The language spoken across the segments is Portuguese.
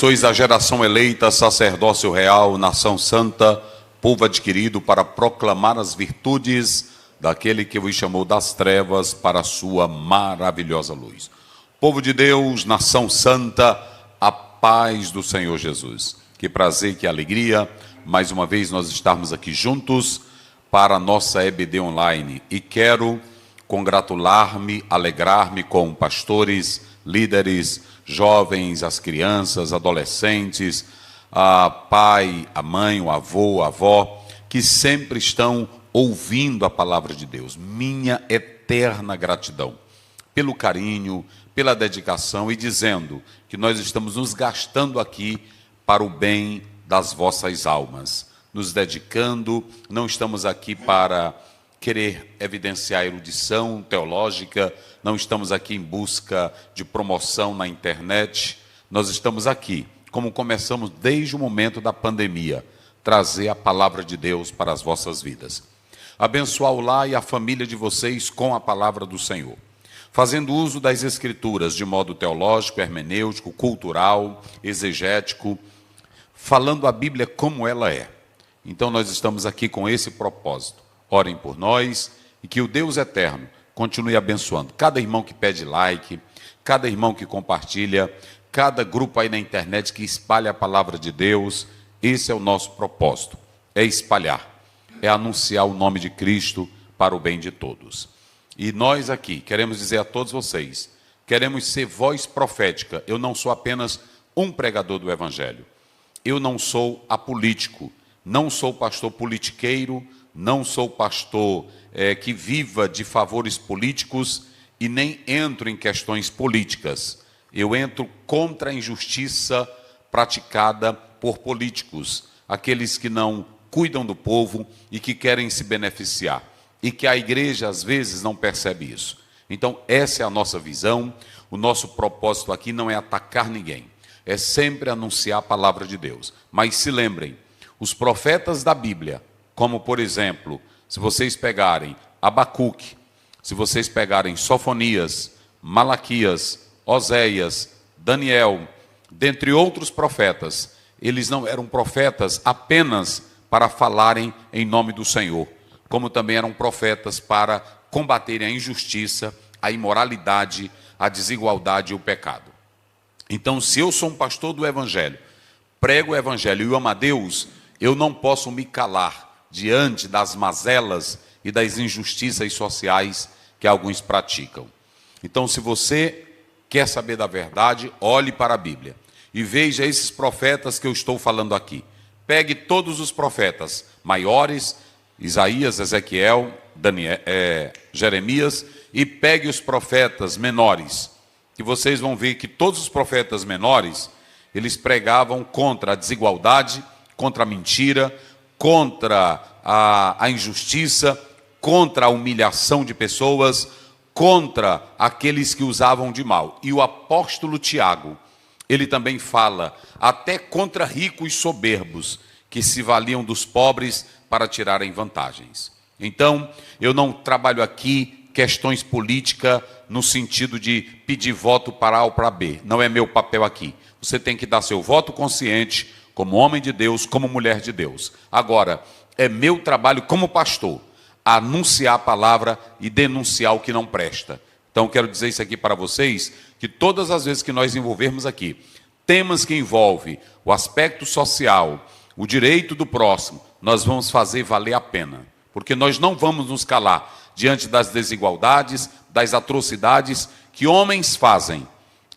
Sois a geração eleita, sacerdócio real, nação santa, povo adquirido para proclamar as virtudes daquele que vos chamou das trevas para a sua maravilhosa luz. Povo de Deus, nação santa, a paz do Senhor Jesus. Que prazer, que alegria, mais uma vez nós estarmos aqui juntos para a nossa EBD Online. E quero congratular-me, alegrar-me com pastores, líderes, jovens, as crianças, adolescentes, a pai, a mãe, o avô, a avó, que sempre estão ouvindo a palavra de Deus. Minha eterna gratidão pelo carinho, pela dedicação e dizendo que nós estamos nos gastando aqui para o bem das vossas almas, nos dedicando, não estamos aqui para querer evidenciar erudição teológica, não estamos aqui em busca de promoção na internet, nós estamos aqui, como começamos desde o momento da pandemia, trazer a palavra de Deus para as vossas vidas. Abençoar o lar e a família de vocês com a palavra do Senhor, fazendo uso das Escrituras de modo teológico, hermenêutico, cultural, exegético, falando a Bíblia como ela é. Então nós estamos aqui com esse propósito. Orem por nós e que o Deus eterno continue abençoando cada irmão que pede like, cada irmão que compartilha, cada grupo aí na internet que espalha a palavra de Deus. Esse é o nosso propósito, é espalhar, é anunciar o nome de Cristo para o bem de todos. E nós aqui queremos dizer a todos vocês, queremos ser voz profética. Eu não sou apenas um pregador do Evangelho, eu não sou apolítico, não sou pastor politiqueiro, não sou pastor que viva de favores políticos e nem entro em questões políticas. Eu entro contra a injustiça praticada por políticos, aqueles que não cuidam do povo e que querem se beneficiar. E que a igreja, às vezes, não percebe isso. Então, essa é a nossa visão. O nosso propósito aqui não é atacar ninguém. É sempre anunciar a palavra de Deus. Mas se lembrem, os profetas da Bíblia, como, por exemplo, se vocês pegarem Abacuque, se vocês pegarem Sofonias, Malaquias, Oséias, Daniel, dentre outros profetas, eles não eram profetas apenas para falarem em nome do Senhor, como também eram profetas para combaterem a injustiça, a imoralidade, a desigualdade e o pecado. Então, se eu sou um pastor do Evangelho, prego o Evangelho e amo a Deus, eu não posso me calar diante das mazelas e das injustiças sociais que alguns praticam. Então, se você quer saber da verdade, olhe para a Bíblia e veja esses profetas que eu estou falando aqui. Pegue todos os profetas maiores, Isaías, Ezequiel, Jeremias, e pegue os profetas menores, que vocês vão ver que todos os profetas menores, eles pregavam contra a desigualdade, contra a mentira, contra a injustiça, contra a humilhação de pessoas, contra aqueles que usavam de mal. E o apóstolo Tiago, ele também fala até contra ricos soberbos, que se valiam dos pobres para tirarem vantagens. Então, eu não trabalho aqui questões políticas no sentido de pedir voto para A ou para B. Não é meu papel aqui. Você tem que dar seu voto consciente, como homem de Deus, como mulher de Deus. Agora, é meu trabalho como pastor, anunciar a palavra e denunciar o que não presta. Então, quero dizer isso aqui para vocês, que todas as vezes que nós envolvermos aqui temas que envolvem o aspecto social, o direito do próximo, nós vamos fazer valer a pena. Porque nós não vamos nos calar diante das desigualdades, das atrocidades que homens fazem.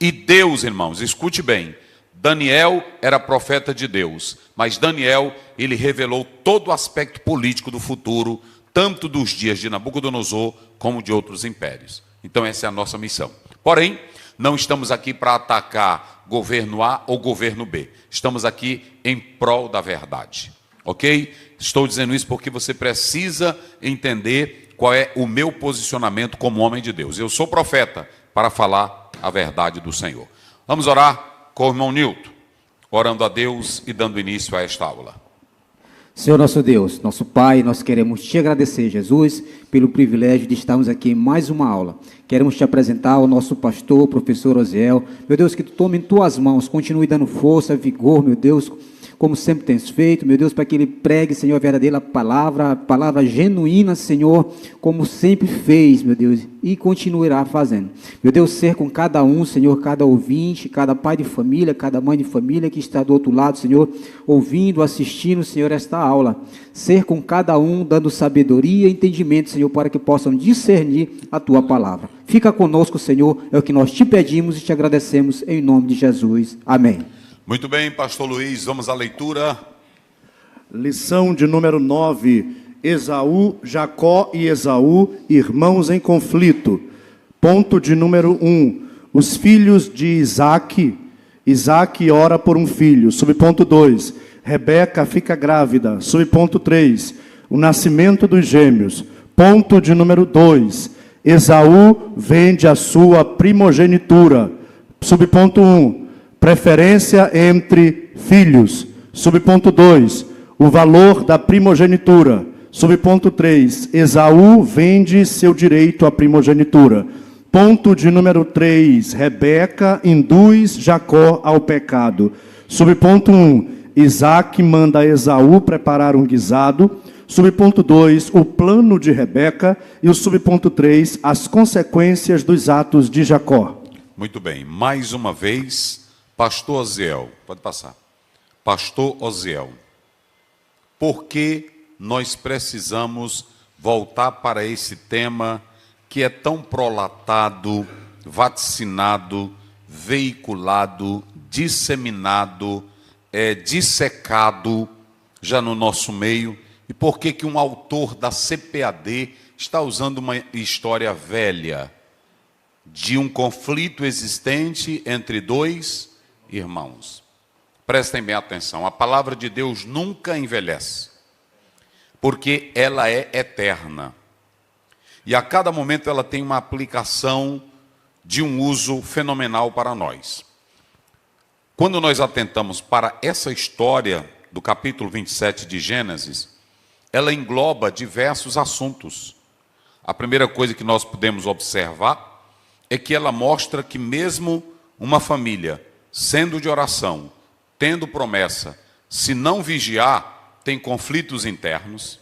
E Deus, irmãos, escute bem, Daniel era profeta de Deus, mas Daniel, ele revelou todo o aspecto político do futuro, tanto dos dias de Nabucodonosor, como de outros impérios. Então essa é a nossa missão. Porém, não estamos aqui para atacar governo A ou governo B. Estamos aqui em prol da verdade. Ok? Estou dizendo isso porque você precisa entender qual é o meu posicionamento como homem de Deus. Eu sou profeta para falar a verdade do Senhor. Vamos orar com o irmão Nilton, orando a Deus e dando início a esta aula. Senhor nosso Deus, nosso Pai, nós queremos te agradecer, Jesus, pelo privilégio de estarmos aqui em mais uma aula. Queremos te apresentar o nosso pastor, professor Osiel. Meu Deus, que tu tome em tuas mãos, continue dando força, vigor, meu Deus, como sempre tens feito, meu Deus, para que ele pregue, Senhor, a verdadeira palavra, a palavra genuína, Senhor, como sempre fez, meu Deus, e continuará fazendo. Meu Deus, ser com cada um, Senhor, cada ouvinte, cada pai de família, cada mãe de família que está do outro lado, Senhor, ouvindo, assistindo, Senhor, esta aula. Ser com cada um, dando sabedoria e entendimento, Senhor, para que possam discernir a tua palavra. Fica conosco, Senhor, é o que nós te pedimos e te agradecemos em nome de Jesus. Amém. Muito bem, pastor Luiz, vamos à leitura. Lição de número 9, Esaú, Jacó e Esaú, irmãos em conflito. Ponto de número 1, os filhos de Isaque. Isaque ora por um filho. Subponto 2, Rebeca fica grávida. Subponto 3, o nascimento dos gêmeos. Ponto de número 2, Esaú vende a sua primogenitura. Subponto 1, preferência entre filhos. Subponto 2, o valor da primogenitura. Subponto 3, Esaú vende seu direito à primogenitura. Ponto de número 3, Rebeca induz Jacó ao pecado. Subponto 1, Isaque manda Esaú preparar um guisado. Subponto 2, o plano de Rebeca. E o subponto 3, as consequências dos atos de Jacó. Muito bem, mais uma vez, pastor Osiel, pode passar. Pastor Osiel, por que nós precisamos voltar para esse tema que é tão prolatado, vaticinado, veiculado, disseminado, dissecado já no nosso meio? E por que que um autor da CPAD está usando uma história velha de um conflito existente entre dois irmãos? Prestem bem atenção, a palavra de Deus nunca envelhece, porque ela é eterna. E a cada momento ela tem uma aplicação de um uso fenomenal para nós. Quando nós atentamos para essa história do capítulo 27 de Gênesis, ela engloba diversos assuntos. A primeira coisa que nós podemos observar é que ela mostra que mesmo uma família, sendo de oração, tendo promessa, se não vigiar, tem conflitos internos.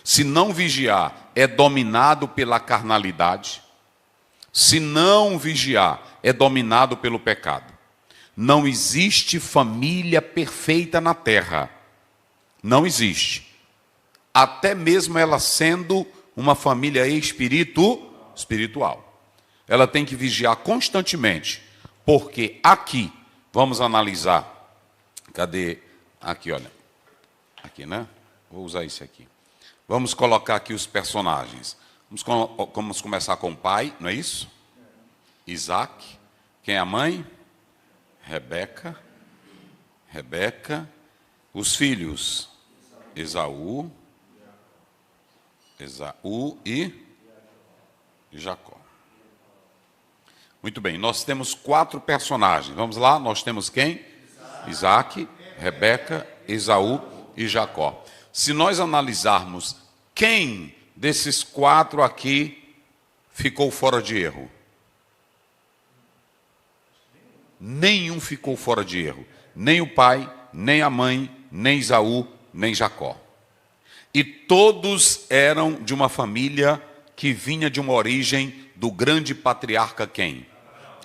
Se não vigiar, é dominado pela carnalidade. Se não vigiar, é dominado pelo pecado. Não existe família perfeita na terra. Não existe. Até mesmo ela sendo uma família espiritual. Ela tem que vigiar constantemente, porque aqui, vamos analisar, cadê? Aqui, olha, aqui, né? Vou usar esse aqui. Vamos colocar aqui os personagens. Vamos começar com o pai, não é isso? Isaac. Quem é a mãe? Rebeca. Os filhos, Esaú e Jacó. Muito bem, nós temos 4 personagens. Vamos lá, nós temos quem? Isaac, Rebeca, Esaú e Jacó. Se nós analisarmos quem desses 4 aqui ficou fora de erro? Nenhum ficou fora de erro. Nem o pai, nem a mãe, nem Esaú, nem Jacó. E todos eram de uma família que vinha de uma origem do grande patriarca quem?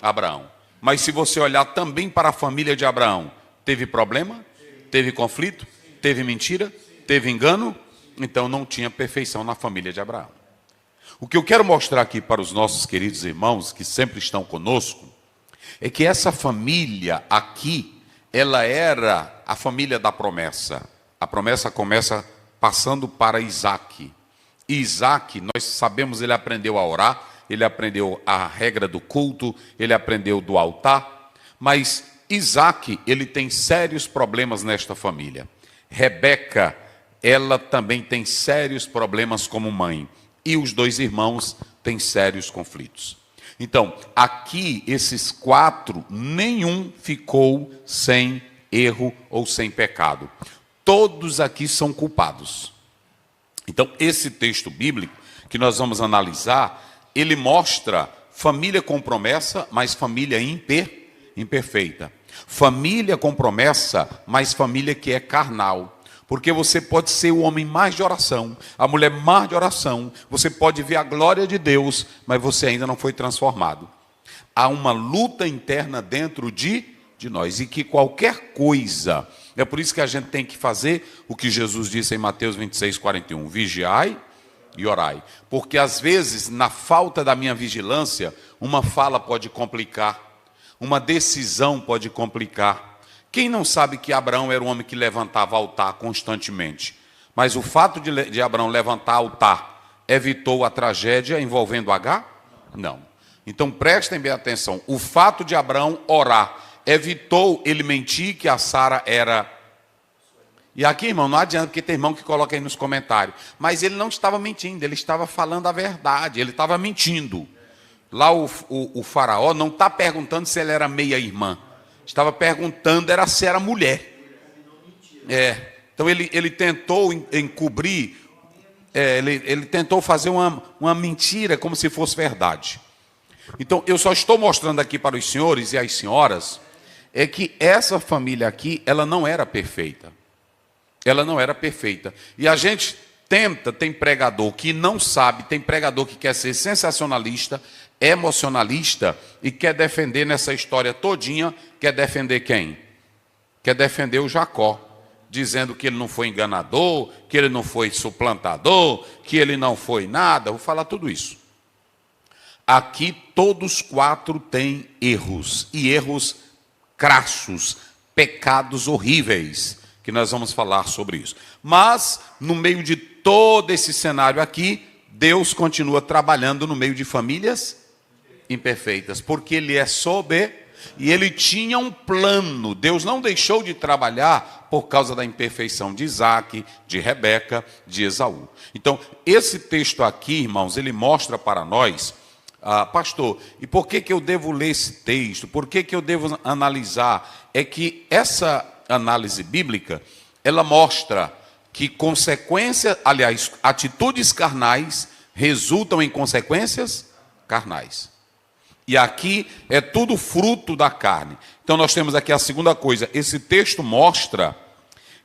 Abraão. Mas se você olhar também para a família de Abraão, teve problema? Teve conflito? Teve mentira? Teve engano? Então não tinha perfeição na família de Abraão. O que eu quero mostrar aqui para os nossos queridos irmãos que sempre estão conosco é que essa família aqui, ela era a família da promessa. A promessa começa passando para Isaac. E Isaac, nós sabemos, ele aprendeu a orar, ele aprendeu a regra do culto, ele aprendeu do altar, mas Isaac, ele tem sérios problemas nesta família. Rebeca, ela também tem sérios problemas como mãe. E os 2 irmãos têm sérios conflitos. Então, aqui, esses 4, nenhum ficou sem erro ou sem pecado. todos aqui são culpados. Então, esse texto bíblico que nós vamos analisar, ele mostra família com promessa, mas família imperfeita. Família com promessa, mas família que é carnal. Porque você pode ser o homem mais de oração, a mulher mais de oração, você pode ver a glória de Deus, mas você ainda não foi transformado. Há uma luta interna dentro de nós, e que qualquer coisa, é por isso que a gente tem que fazer o que Jesus disse em Mateus 26:41, vigiai e orai. Porque às vezes, na falta da minha vigilância, uma fala pode complicar, uma decisão pode complicar. Quem não sabe que Abraão era um homem que levantava altar constantemente? Mas o fato de Abraão levantar altar evitou a tragédia envolvendo Agar? Não. Então prestem bem atenção. O fato de Abraão orar evitou ele mentir que a Sara era... E aqui, irmão, não adianta, porque tem irmão que coloca aí nos comentários. Mas ele não estava mentindo, ele estava falando a verdade, ele estava mentindo. Lá o faraó não está perguntando se ela era meia-irmã. Estava perguntando se era mulher. Então ele tentou encobrir, ele tentou fazer uma mentira como se fosse verdade. Então eu só estou mostrando aqui para os senhores e as senhoras é que essa família aqui, ela não era perfeita. Ela não era perfeita. E a gente tem pregador que não sabe, tem pregador que quer ser sensacionalista, emocionalista e quer defender nessa história todinha, quer defender quem? Quer defender o Jacó, dizendo que ele não foi enganador, que ele não foi suplantador, que ele não foi nada. Vou falar tudo isso. Aqui todos quatro têm erros, e erros crassos, pecados horríveis, que nós vamos falar sobre isso. Mas, no meio de todo esse cenário aqui, Deus continua trabalhando no meio de famílias imperfeitas, porque Ele é soberano, e Ele tinha um plano. Deus não deixou de trabalhar por causa da imperfeição de Isaac, de Rebeca, de Esaú. Então, esse texto aqui, irmãos, ele mostra para nós, pastor, e por que eu devo ler esse texto? Por que eu devo analisar? É que essa análise bíblica, ela mostra que atitudes carnais resultam em consequências carnais. E aqui é tudo fruto da carne. Então nós temos aqui a segunda coisa. Esse texto mostra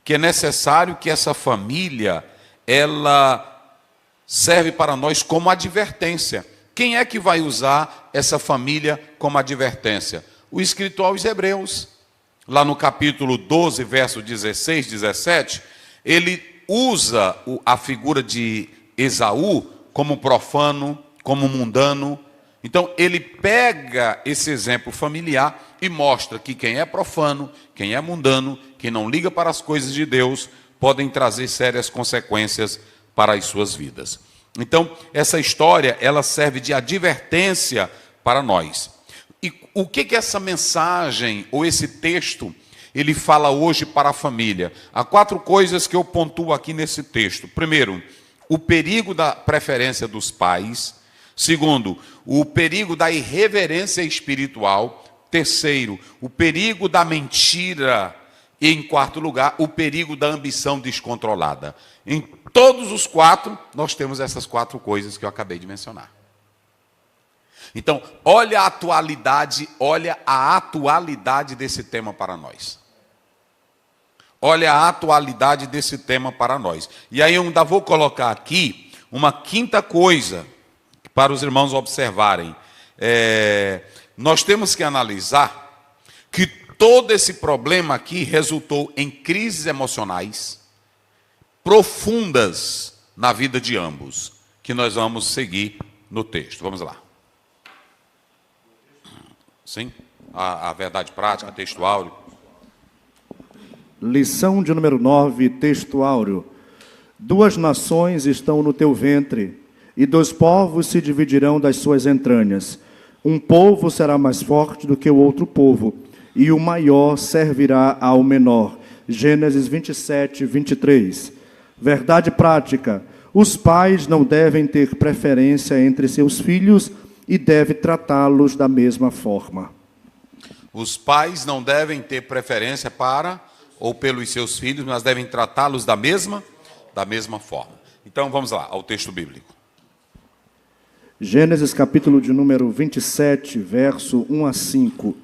que é necessário que essa família, ela serve para nós como advertência. Quem é que vai usar essa família como advertência? O escritor aos Hebreus. Lá no capítulo 12, verso 16, 17, ele usa a figura de Esaú como profano, como mundano. Então, ele pega esse exemplo familiar e mostra que quem é profano, quem é mundano, quem não liga para as coisas de Deus, podem trazer sérias consequências para as suas vidas. Então, essa história, ela serve de advertência para nós. E o que essa mensagem, ou esse texto, ele fala hoje para a família? Há 4 coisas que eu pontuo aqui nesse texto. Primeiro, o perigo da preferência dos pais. Segundo, o perigo da irreverência espiritual. Terceiro, o perigo da mentira. E, em quarto lugar, o perigo da ambição descontrolada. Em todos os 4, nós temos essas 4 coisas que eu acabei de mencionar. Então, olha a atualidade desse tema para nós. Olha a atualidade desse tema para nós. E aí eu ainda vou colocar aqui uma quinta coisa para os irmãos observarem. Nós temos que analisar que todo esse problema aqui resultou em crises emocionais profundas na vida de ambos, que nós vamos seguir no texto. Vamos lá. Sim? A verdade prática, texto áureo. Lição de número 9, texto áureo. 2 nações estão no teu ventre, e 2 povos se dividirão das suas entranhas. Um povo será mais forte do que o outro povo, e o maior servirá ao menor. Gênesis 27, 23. Verdade prática. Os pais não devem ter preferência entre seus filhos e devem tratá-los da mesma forma. Os pais não devem ter preferência para ou pelos seus filhos, mas devem tratá-los da mesma forma. Então vamos lá, ao texto bíblico. Gênesis capítulo de número 27, verso 1 a 5.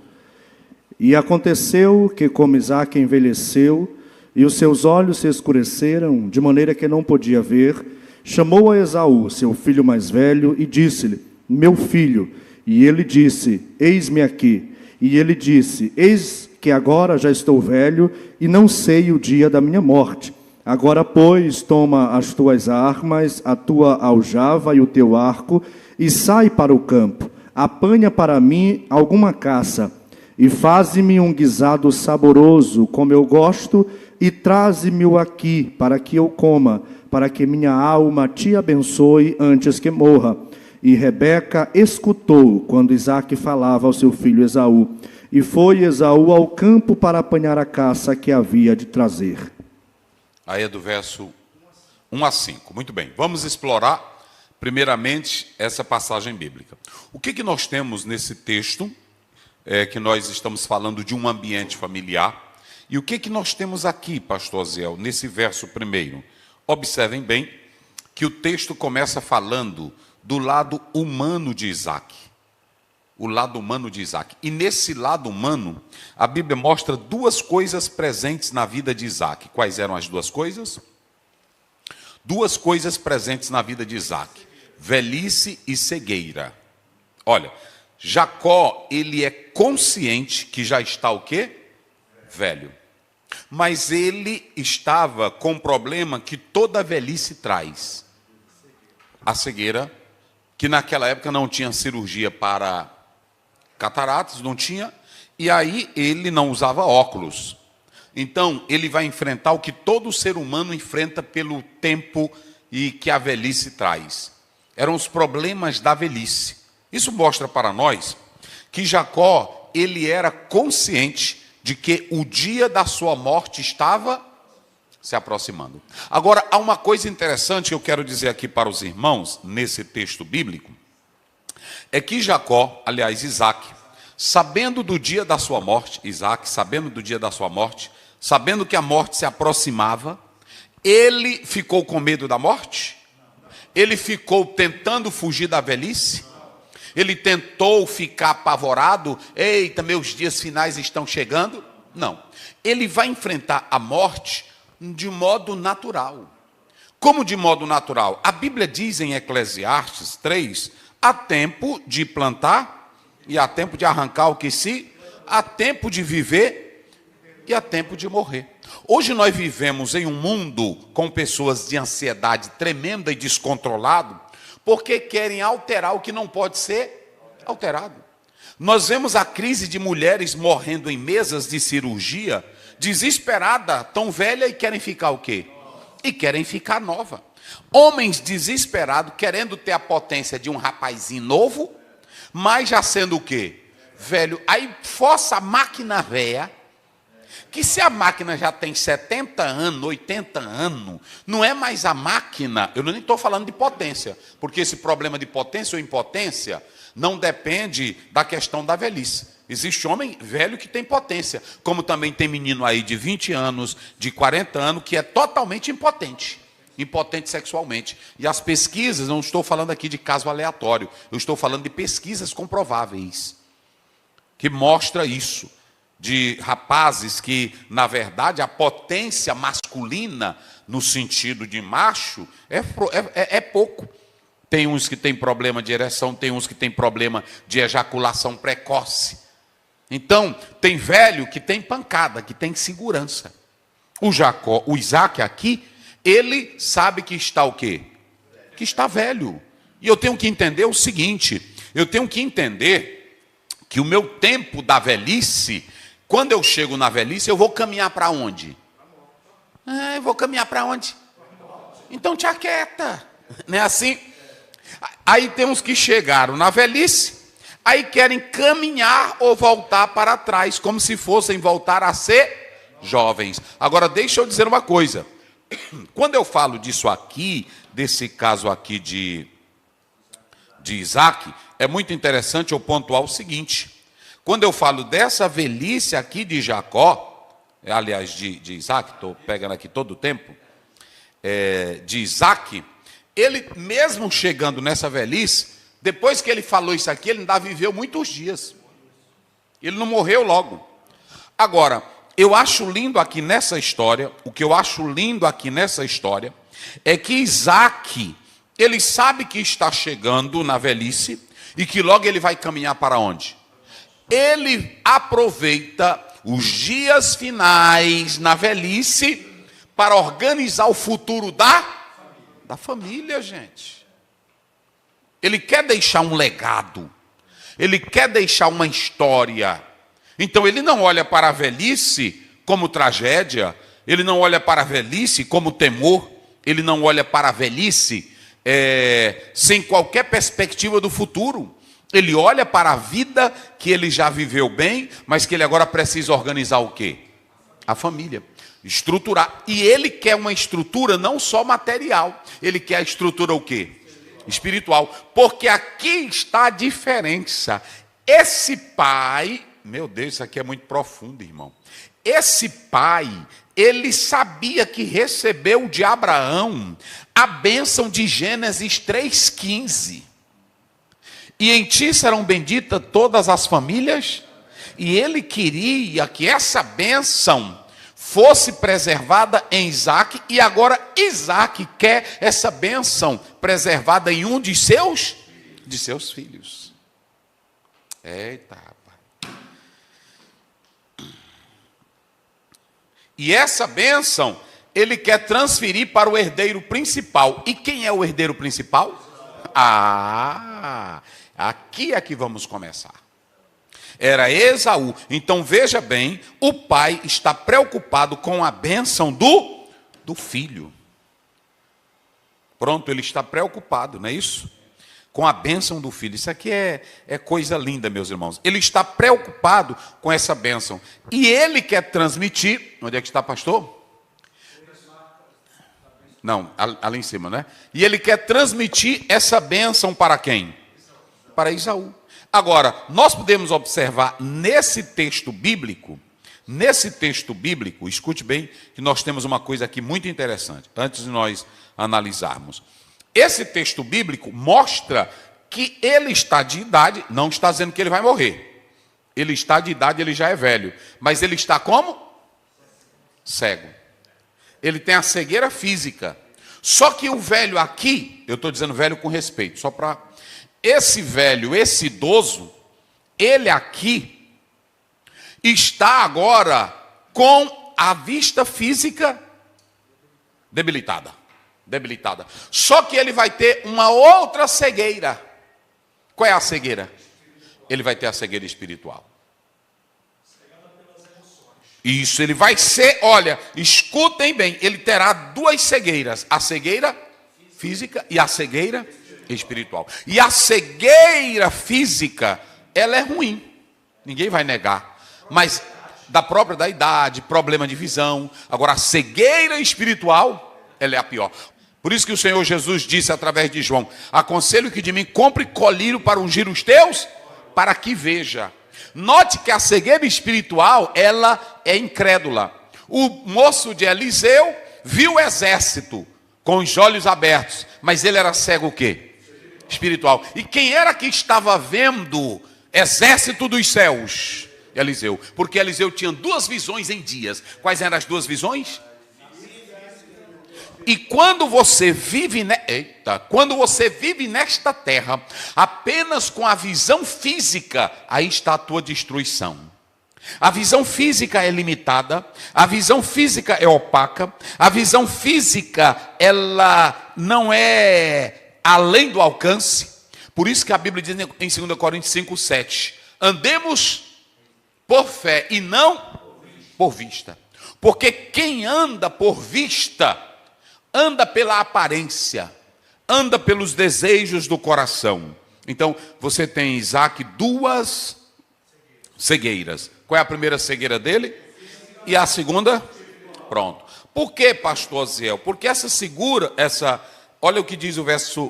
E aconteceu que, como Isaque envelheceu, e os seus olhos se escureceram, de maneira que não podia ver, chamou a Esaú, seu filho mais velho, e disse-lhe: meu filho. E ele disse: eis-me aqui. E ele disse: eis que agora já estou velho, e não sei o dia da minha morte. Agora, pois, toma as tuas armas, a tua aljava e o teu arco, e sai para o campo. Apanha para mim alguma caça, e faze-me um guisado saboroso, como eu gosto, e traze-me-o aqui, para que eu coma, para que minha alma te abençoe antes que morra. E Rebeca escutou quando Isaque falava ao seu filho Esaú. E foi Esaú ao campo para apanhar a caça que havia de trazer. Aí é do verso 1 a 5. Muito bem, vamos explorar primeiramente essa passagem bíblica. O que nós temos nesse texto, que nós estamos falando de um ambiente familiar, e o que nós temos aqui, pastor Aziel, nesse verso primeiro? Observem bem que o texto começa falando do lado humano de Isaque. O lado humano de Isaque. E nesse lado humano, a Bíblia mostra duas coisas presentes na vida de Isaque. Quais eram as duas coisas? Duas coisas presentes na vida de Isaque: velhice e cegueira. Olha, Jacó, ele é consciente que já está o quê? Velho. Mas ele estava com um problema que toda velhice traz: a cegueira, que naquela época não tinha cirurgia para cataratas, não tinha, e aí ele não usava óculos. Então, ele vai enfrentar o que todo ser humano enfrenta pelo tempo e que a velhice traz. Eram os problemas da velhice. Isso mostra para nós que Jacó, ele era consciente de que o dia da sua morte estava se aproximando. Agora, há uma coisa interessante que eu quero dizer aqui para os irmãos, nesse texto bíblico, é que Jacó, aliás, Isaque, sabendo do dia da sua morte, sabendo que a morte se aproximava, ele ficou com medo da morte? Ele ficou tentando fugir da velhice? Ele tentou ficar apavorado? Eita, meus dias finais estão chegando? Não. Ele vai enfrentar a morte de modo natural. Como de modo natural? A Bíblia diz em Eclesiastes 3, há tempo de plantar e há tempo de arrancar o que há tempo de viver e há tempo de morrer. Hoje nós vivemos em um mundo com pessoas de ansiedade tremenda e descontrolado, porque querem alterar o que não pode ser alterado. Nós vemos a crise de mulheres morrendo em mesas de cirurgia, desesperada, tão velha, e querem ficar o quê? E querem ficar nova. Homens desesperados, querendo ter a potência de um rapazinho novo, mas já sendo o quê? Velho. Aí força a máquina velha, que se a máquina já tem 70 anos, 80 anos, não é mais a máquina, eu nem estou falando de potência, porque esse problema de potência ou impotência não depende da questão da velhice. Existe homem velho que tem potência, como também tem menino aí de 20 anos, de 40 anos, que é totalmente impotente sexualmente. E as pesquisas, não estou falando aqui de caso aleatório, eu estou falando de pesquisas comprováveis, que mostra isso, de rapazes que, na verdade, a potência masculina, no sentido de macho, é pouco. Tem uns que têm problema de ereção, tem uns que têm problema de ejaculação precoce. Então, tem velho que tem pancada, que tem segurança. O Isaque aqui, ele sabe que está o quê? Que está velho. E eu tenho que entender o seguinte, eu tenho que entender que o meu tempo da velhice, quando eu chego na velhice, eu vou caminhar para onde? Eu vou caminhar para onde? Então te aquieta. Não é assim? Aí tem uns que chegaram na velhice, aí querem caminhar ou voltar para trás, como se fossem voltar a ser jovens. Agora, deixa eu dizer uma coisa. Quando eu falo disso aqui, desse caso aqui de Isaque, é muito interessante eu pontuar o seguinte. Quando eu falo dessa velhice aqui de Jacó, aliás, de Isaac, estou pegando aqui todo o tempo, de Isaac, ele mesmo chegando nessa velhice, depois que ele falou isso aqui, ele ainda viveu muitos dias. Ele não morreu logo. Agora, eu acho lindo aqui nessa história, o que eu acho lindo aqui nessa história, é que Isaac, ele sabe que está chegando na velhice, e que logo ele vai caminhar para onde? Ele aproveita os dias finais na velhice para organizar o futuro da família, gente. Ele quer deixar um legado. Ele quer deixar uma história. Então ele não olha para a velhice como tragédia. Ele não olha para a velhice como temor. Ele não olha para a velhice sem qualquer perspectiva do futuro. Ele olha para a vida que ele já viveu bem, mas que ele agora precisa organizar o quê? A família. Estruturar. E ele quer uma estrutura não só material. Ele quer a estrutura o quê? Espiritual. Porque aqui está a diferença. Esse pai, meu Deus, isso aqui é muito profundo, irmão. Esse pai, ele sabia que recebeu de Abraão a bênção de Gênesis 3,15. E em ti serão benditas todas as famílias. E ele queria que essa bênção fosse preservada em Isaac. E agora Isaac quer essa bênção preservada em um de seus filhos. Eita, rapaz. E essa bênção ele quer transferir para o herdeiro principal. E quem é o herdeiro principal? Aqui é que vamos começar. Era Esaú. Então veja bem, o pai está preocupado com a bênção do filho. Pronto, ele está preocupado, não é isso? Com a bênção do filho. Isso aqui é coisa linda, meus irmãos. Ele está preocupado com essa bênção. E ele quer transmitir. Onde é que está, pastor? Não, ali em cima, né? E ele quer transmitir essa bênção para quem? Para Esaú. Agora, nós podemos observar nesse texto bíblico, escute bem, que nós temos uma coisa aqui muito interessante, antes de nós analisarmos. Esse texto bíblico mostra que ele está de idade, não está dizendo que ele vai morrer. Ele está de idade, ele já é velho. Mas ele está como? Cego. Ele tem a cegueira física. Só que o velho aqui, eu estou dizendo velho com respeito, só para... Esse velho, esse idoso, ele aqui está agora com a vista física debilitada. Só que ele vai ter uma outra cegueira. Qual é a cegueira? Ele vai ter a cegueira espiritual. Isso, ele vai ser, olha, escutem bem, ele terá duas cegueiras, a cegueira física e a cegueira espiritual. E a cegueira física, ela é ruim, ninguém vai negar, mas da idade, problema de visão. Agora a cegueira espiritual, ela é a pior. Por isso que o Senhor Jesus disse através de João: aconselho que de mim compre colírio para ungir os teus, para que veja. Note que a cegueira espiritual, ela é incrédula. O moço de Eliseu viu o exército com os olhos abertos, mas ele era cego o quê? Espiritual. E quem era que estava vendo exército dos céus? Eliseu. Porque Eliseu tinha duas visões em dias. Quais eram as duas visões? E quando você vive nesta terra apenas com a visão física, aí está a tua destruição. A visão física é limitada, a visão física é opaca, a visão física ela não é além do alcance. Por isso que a Bíblia diz em 2 Coríntios 5:7, andemos por fé e não por vista. Porque quem anda por vista anda pela aparência, anda pelos desejos do coração. Então, você tem Isaac duas cegueiras. Qual é a primeira cegueira dele? E a segunda? Pronto. Por que, pastor Aziel? Porque olha o que diz o verso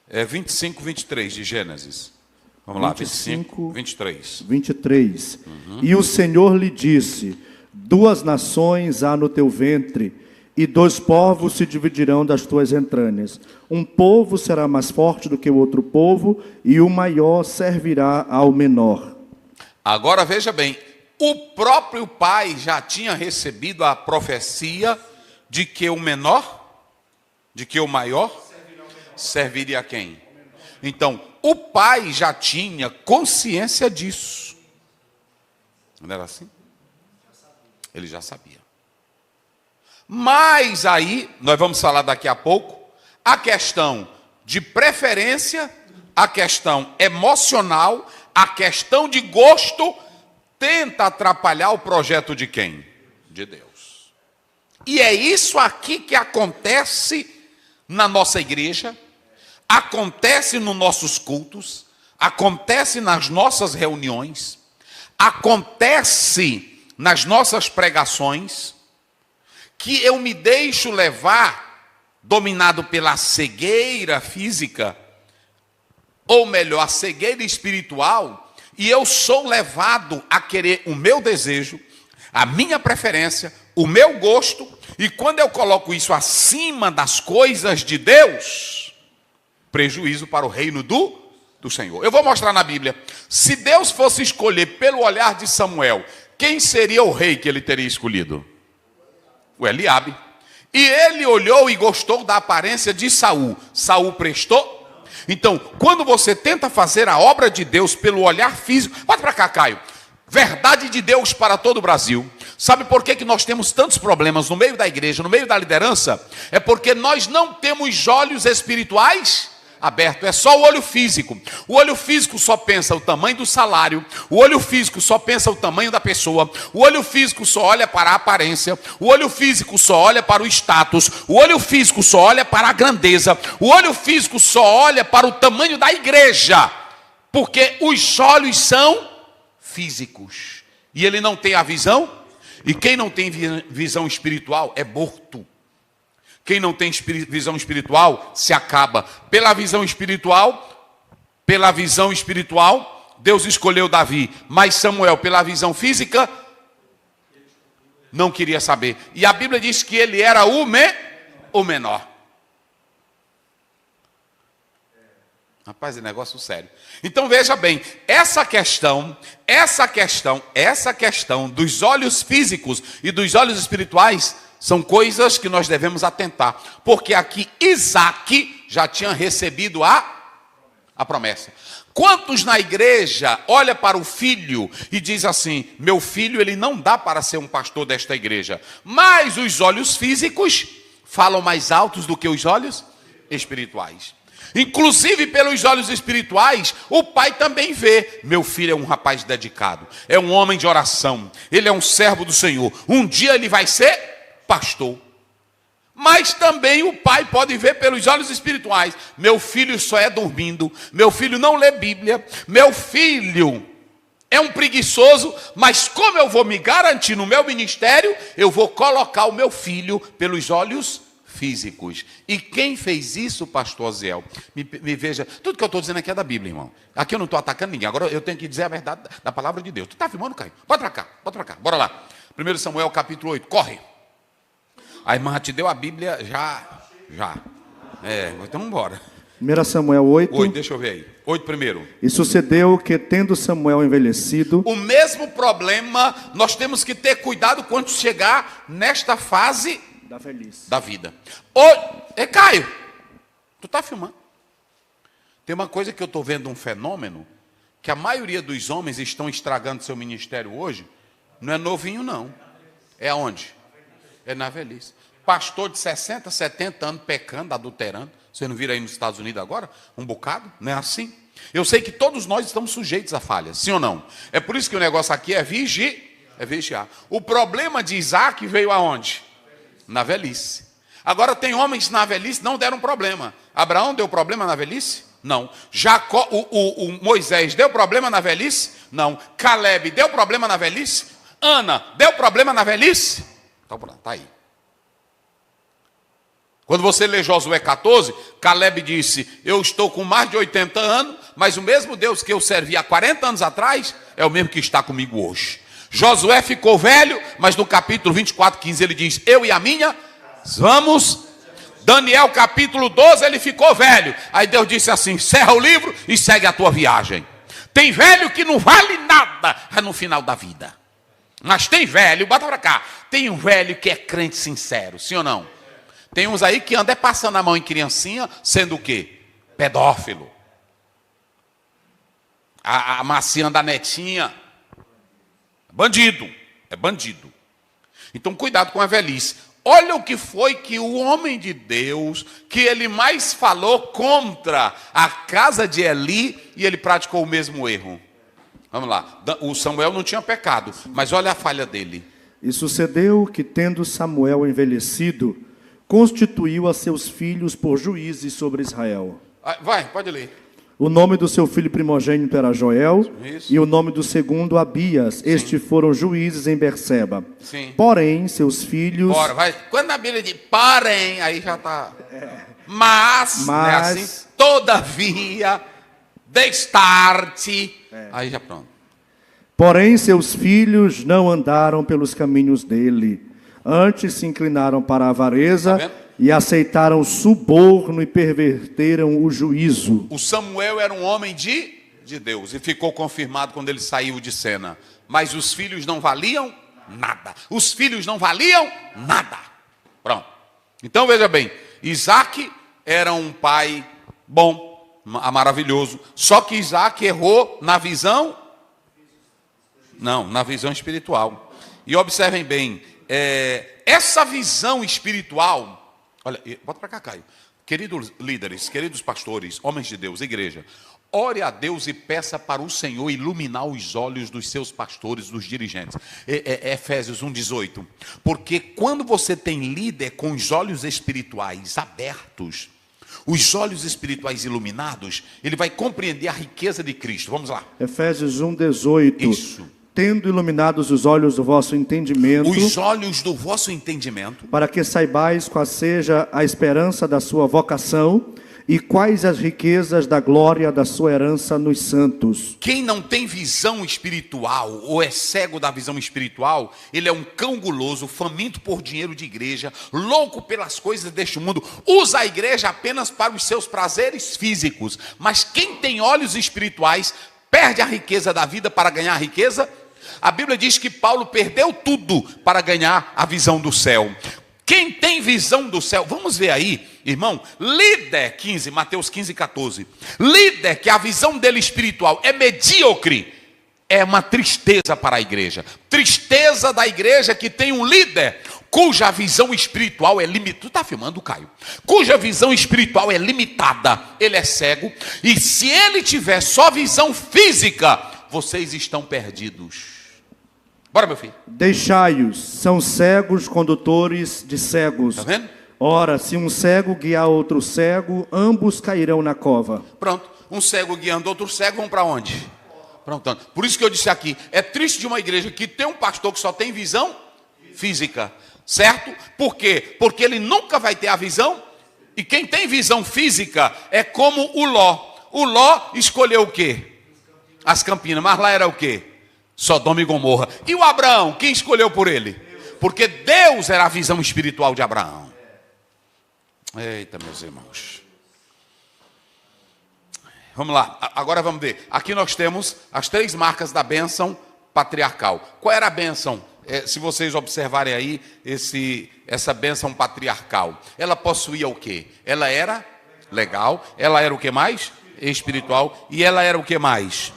25, 23 de Gênesis. Vamos lá, 25, 23. 23. E o Senhor lhe disse: 2 nações há no teu ventre, e 2 povos se dividirão das tuas entranhas. Um povo será mais forte do que o outro povo, e o maior servirá ao menor. Agora veja bem, o próprio pai já tinha recebido a profecia de que o menor, de que o maior, serviria a quem? Então, o pai já tinha consciência disso. Não era assim? Ele já sabia. Mas aí, nós vamos falar daqui a pouco, a questão de preferência, a questão emocional, a questão de gosto, tenta atrapalhar o projeto de quem? De Deus. E é isso aqui que acontece na nossa igreja, acontece nos nossos cultos, acontece nas nossas reuniões, acontece nas nossas pregações, que eu me deixo levar, dominado pela cegueira física, ou melhor, a cegueira espiritual, e eu sou levado a querer o meu desejo, a minha preferência, o meu gosto, e quando eu coloco isso acima das coisas de Deus, prejuízo para o reino do Senhor. Eu vou mostrar na Bíblia. Se Deus fosse escolher pelo olhar de Samuel, quem seria o rei que ele teria escolhido? O Eliabe. E ele olhou e gostou da aparência de Saul. Saul prestou? Então, quando você tenta fazer a obra de Deus pelo olhar físico... Pode para cá, Caio. Verdade de Deus para todo o Brasil. Sabe por que nós temos tantos problemas no meio da igreja, no meio da liderança? É porque nós não temos olhos espirituais aberto, é só o olho físico. O olho físico só pensa o tamanho do salário, o olho físico só pensa o tamanho da pessoa, o olho físico só olha para a aparência, o olho físico só olha para o status, o olho físico só olha para a grandeza, o olho físico só olha para o tamanho da igreja, porque os olhos são físicos, e ele não tem a visão, e quem não tem visão espiritual é morto. Quem não tem visão espiritual se acaba. Pela visão espiritual, Deus escolheu Davi. Mas Samuel, pela visão física, não queria saber. E a Bíblia diz que ele era o menor. Rapaz, é negócio sério. Então veja bem, essa questão dos olhos físicos e dos olhos espirituais são coisas que nós devemos atentar, porque aqui Isaque já tinha recebido a promessa. Quantos na igreja olha para o filho e diz assim: meu filho, ele não dá para ser um pastor desta igreja, mas os olhos físicos falam mais altos do que os olhos espirituais. Inclusive pelos olhos espirituais, o pai também vê: meu filho é um rapaz dedicado, é um homem de oração, ele é um servo do Senhor, um dia ele vai ser pastor. Mas também o pai pode ver pelos olhos espirituais: meu filho só é dormindo, meu filho não lê Bíblia, meu filho é um preguiçoso, mas como eu vou me garantir no meu ministério, eu vou colocar o meu filho pelos olhos físicos. E quem fez isso, pastor Oziel? Me veja, tudo que eu estou dizendo aqui é da Bíblia, irmão. Aqui eu não estou atacando ninguém, agora eu tenho que dizer a verdade da palavra de Deus. Tu está filmando, Caio? Pode pra cá, bora lá. 1 Samuel capítulo 8, corre. A irmã te deu a Bíblia já. Então vamos embora. 1 Samuel 8. Deixa eu ver aí. 8 primeiro. E sucedeu que, tendo Samuel envelhecido... O mesmo problema, nós temos que ter cuidado quando chegar nesta fase da velhice da vida. Caio, tu está filmando? Tem uma coisa que eu estou vendo, um fenômeno, que a maioria dos homens estão estragando seu ministério hoje. Não é novinho, não. É aonde? É na velhice. Pastor de 60, 70 anos pecando, adulterando. Você não vira aí nos Estados Unidos agora? Um bocado? Não é assim? Eu sei que todos nós estamos sujeitos a falhas, sim ou não? É por isso que o negócio aqui é vigiar. O problema de Isaque veio aonde? Na velhice. Agora tem homens na velhice não deram problema. Abraão deu problema na velhice? Não. Jacó, o Moisés deu problema na velhice? Não. Caleb deu problema na velhice? Ana deu problema na velhice? Então pronto, está aí. Quando você lê Josué 14, Caleb disse: eu estou com mais de 80 anos, mas o mesmo Deus que eu servi há 40 anos atrás é o mesmo que está comigo hoje. Josué ficou velho, mas no capítulo 24, 15 ele diz, eu e a minha, vamos. Daniel capítulo 12, ele ficou velho. Aí Deus disse assim, encerra o livro e segue a tua viagem. Tem velho que não vale nada no final da vida. Mas tem velho, bota pra cá, tem um velho que é crente sincero, sim ou não? Tem uns aí que andam passando a mão em criancinha, sendo o quê? Pedófilo. A massinha da netinha. Bandido, é bandido. Então cuidado com a velhice. Olha o que foi que o homem de Deus, que ele mais falou contra a casa de Eli, e ele praticou o mesmo erro. Vamos lá, o Samuel não tinha pecado, mas olha a falha dele. E sucedeu que, tendo Samuel envelhecido, constituiu a seus filhos por juízes sobre Israel. Vai, pode ler. O nome do seu filho primogênito era Joel, Isso. e o nome do segundo Abias. Sim. Estes foram juízes em Berseba. Sim. Porém, seus filhos... Bora, vai. Quando a Bíblia diz porém, aí já está. Mas, não é assim? Todavia, destarte. Aí já pronto. Porém, seus filhos não andaram pelos caminhos dele. Antes se inclinaram para a avareza... Tá vendo? E aceitaram o suborno e perverteram o juízo. O Samuel era um homem de Deus e ficou confirmado quando ele saiu de cena. Mas os filhos não valiam nada. Os filhos não valiam nada. Pronto. Então veja bem, Isaac era um pai bom, maravilhoso. Só que Isaac errou na visão? Não, na visão espiritual. E observem bem, essa visão espiritual... Olha, bota para cá, Caio. Queridos líderes, queridos pastores, homens de Deus, igreja, ore a Deus e peça para o Senhor iluminar os olhos dos seus pastores, dos dirigentes. Efésios 1,18. Porque quando você tem líder com os olhos espirituais abertos, os olhos espirituais iluminados, ele vai compreender a riqueza de Cristo. Vamos lá. Efésios 1,18. Isso. Tendo iluminados os olhos do vosso entendimento, os olhos do vosso entendimento, para que saibais qual seja a esperança da sua vocação e quais as riquezas da glória da sua herança nos santos. Quem não tem visão espiritual ou é cego da visão espiritual, ele é um cão guloso, faminto por dinheiro de igreja, louco pelas coisas deste mundo, usa a igreja apenas para os seus prazeres físicos. Mas quem tem olhos espirituais perde a riqueza da vida para ganhar a riqueza. A Bíblia diz que Paulo perdeu tudo para ganhar a visão do céu. Quem tem visão do céu, vamos ver aí, irmão, líder 15, Mateus 15, 14. Líder que a visão dele espiritual é medíocre, é uma tristeza para a igreja. Tristeza da igreja que tem um líder cuja visão espiritual é limitada. Tu está filmando, Caio? Cuja visão espiritual é limitada, ele é cego. E se ele tiver só visão física, vocês estão perdidos. Bora, meu filho. Deixai-os, são cegos condutores de cegos. Está vendo? Ora, se um cego guiar outro cego, ambos cairão na cova. Pronto, um cego guiando outro cego, vão para onde? Pronto. Por isso que eu disse aqui, é triste de uma igreja que tem um pastor que só tem visão física, certo? Por quê? Porque ele nunca vai ter a visão, e quem tem visão física é como o Ló. O Ló escolheu o quê? As Campinas, mas lá era o quê? Sodoma e Gomorra. E o Abraão, quem escolheu por ele? Porque Deus era a visão espiritual de Abraão. Eita, meus irmãos. Vamos lá, agora vamos ver. Aqui nós temos as 3 marcas da bênção patriarcal. Qual era a bênção? Se vocês observarem aí, essa bênção patriarcal. Ela possuía o quê? Ela era legal. Ela era o que mais? Espiritual. E ela era o que mais?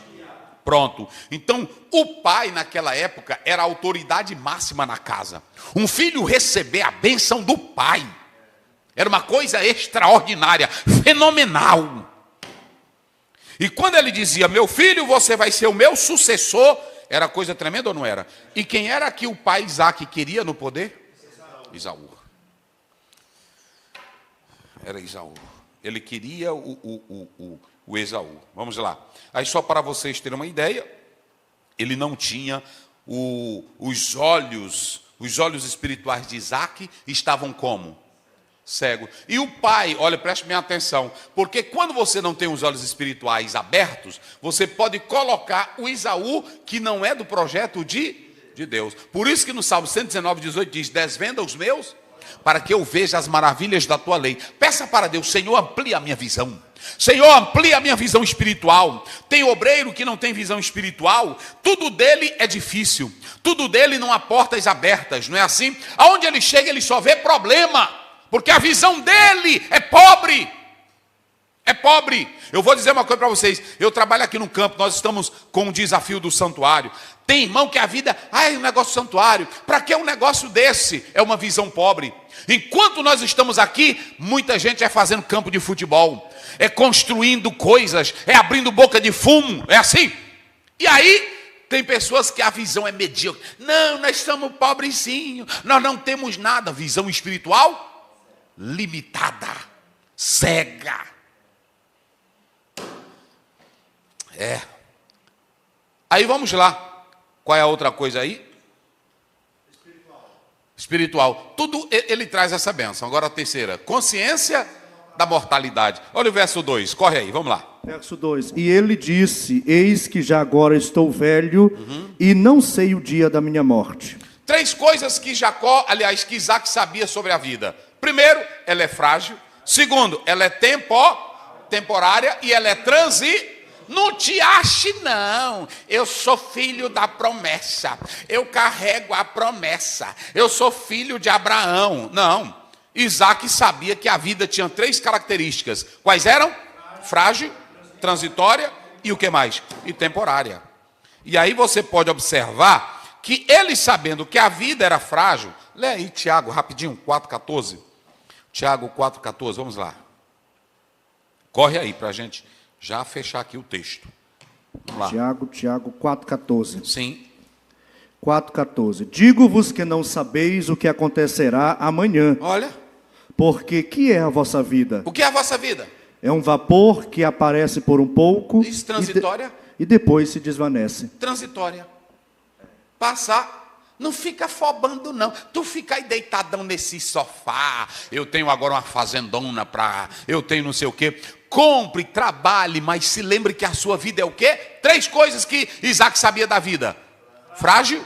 Pronto. Então, o pai naquela época era a autoridade máxima na casa. Um filho receber a bênção do pai era uma coisa extraordinária, fenomenal. E quando ele dizia, meu filho, você vai ser o meu sucessor, era coisa tremenda ou não era? E quem era que o pai Isaac queria no poder? Esaú. Era Esaú. Ele queria o Esaú. Vamos lá. Aí só para vocês terem uma ideia, ele não tinha os olhos espirituais de Isaac estavam como? Cego. E o pai, olha, preste bem atenção, porque quando você não tem os olhos espirituais abertos, você pode colocar o Esaú, que não é do projeto de De Deus. Por isso que no Salmo 119, 18 diz: desvenda os meus, para que eu veja as maravilhas da tua lei. Peça para Deus: Senhor, amplia a minha visão. Senhor, amplia a minha visão espiritual. Tem obreiro que não tem visão espiritual, tudo dele é difícil, tudo dele não há portas abertas, não é assim? Aonde ele chega, ele só vê problema, porque a visão dele é pobre. É pobre. Eu vou dizer uma coisa para vocês. Eu trabalho aqui no campo, nós estamos com o desafio do santuário. Tem irmão que a vida, um negócio do santuário. Para que um negócio desse? É uma visão pobre. Enquanto nós estamos aqui, muita gente é fazendo campo de futebol, é construindo coisas, é abrindo boca de fumo, é assim. E aí, tem pessoas que a visão é medíocre. Não, nós somos pobrezinhos, nós não temos nada. Visão espiritual limitada, cega. Aí vamos lá. Qual é a outra coisa aí? Espiritual. Tudo ele traz essa bênção. Agora a terceira, consciência da mortalidade. Olha o verso 2, corre aí, vamos lá. Verso 2. E ele disse: eis que já agora estou velho e não sei o dia da minha morte. 3 coisas que Jacó, aliás, que Isaac sabia sobre a vida. Primeiro, ela é frágil. Segundo, ela é temporária e ela é Não te ache não, eu sou filho da promessa, eu carrego a promessa, eu sou filho de Abraão. Não, Isaac sabia que a vida tinha 3 características. Quais eram? Frágil, transitória e o que mais? E temporária. E aí você pode observar que ele, sabendo que a vida era frágil, lê aí Tiago rapidinho, 4,14. Tiago 4,14, vamos lá. Corre aí para a gente já fechar aqui o texto. Vamos lá. Tiago 4,14. Sim. 4,14. Digo-vos que não sabeis o que acontecerá amanhã. Olha. Porque que é a vossa vida? O que é a vossa vida? É um vapor que aparece por um pouco. Isso, transitória. E depois se desvanece. Transitória. Passar. Não fica afobando não. Tu fica aí deitadão nesse sofá. Eu tenho agora uma fazendona para... Eu tenho não sei o quê. Compre, trabalhe, mas se lembre que a sua vida é o quê? 3 coisas que Isaac sabia da vida: frágil,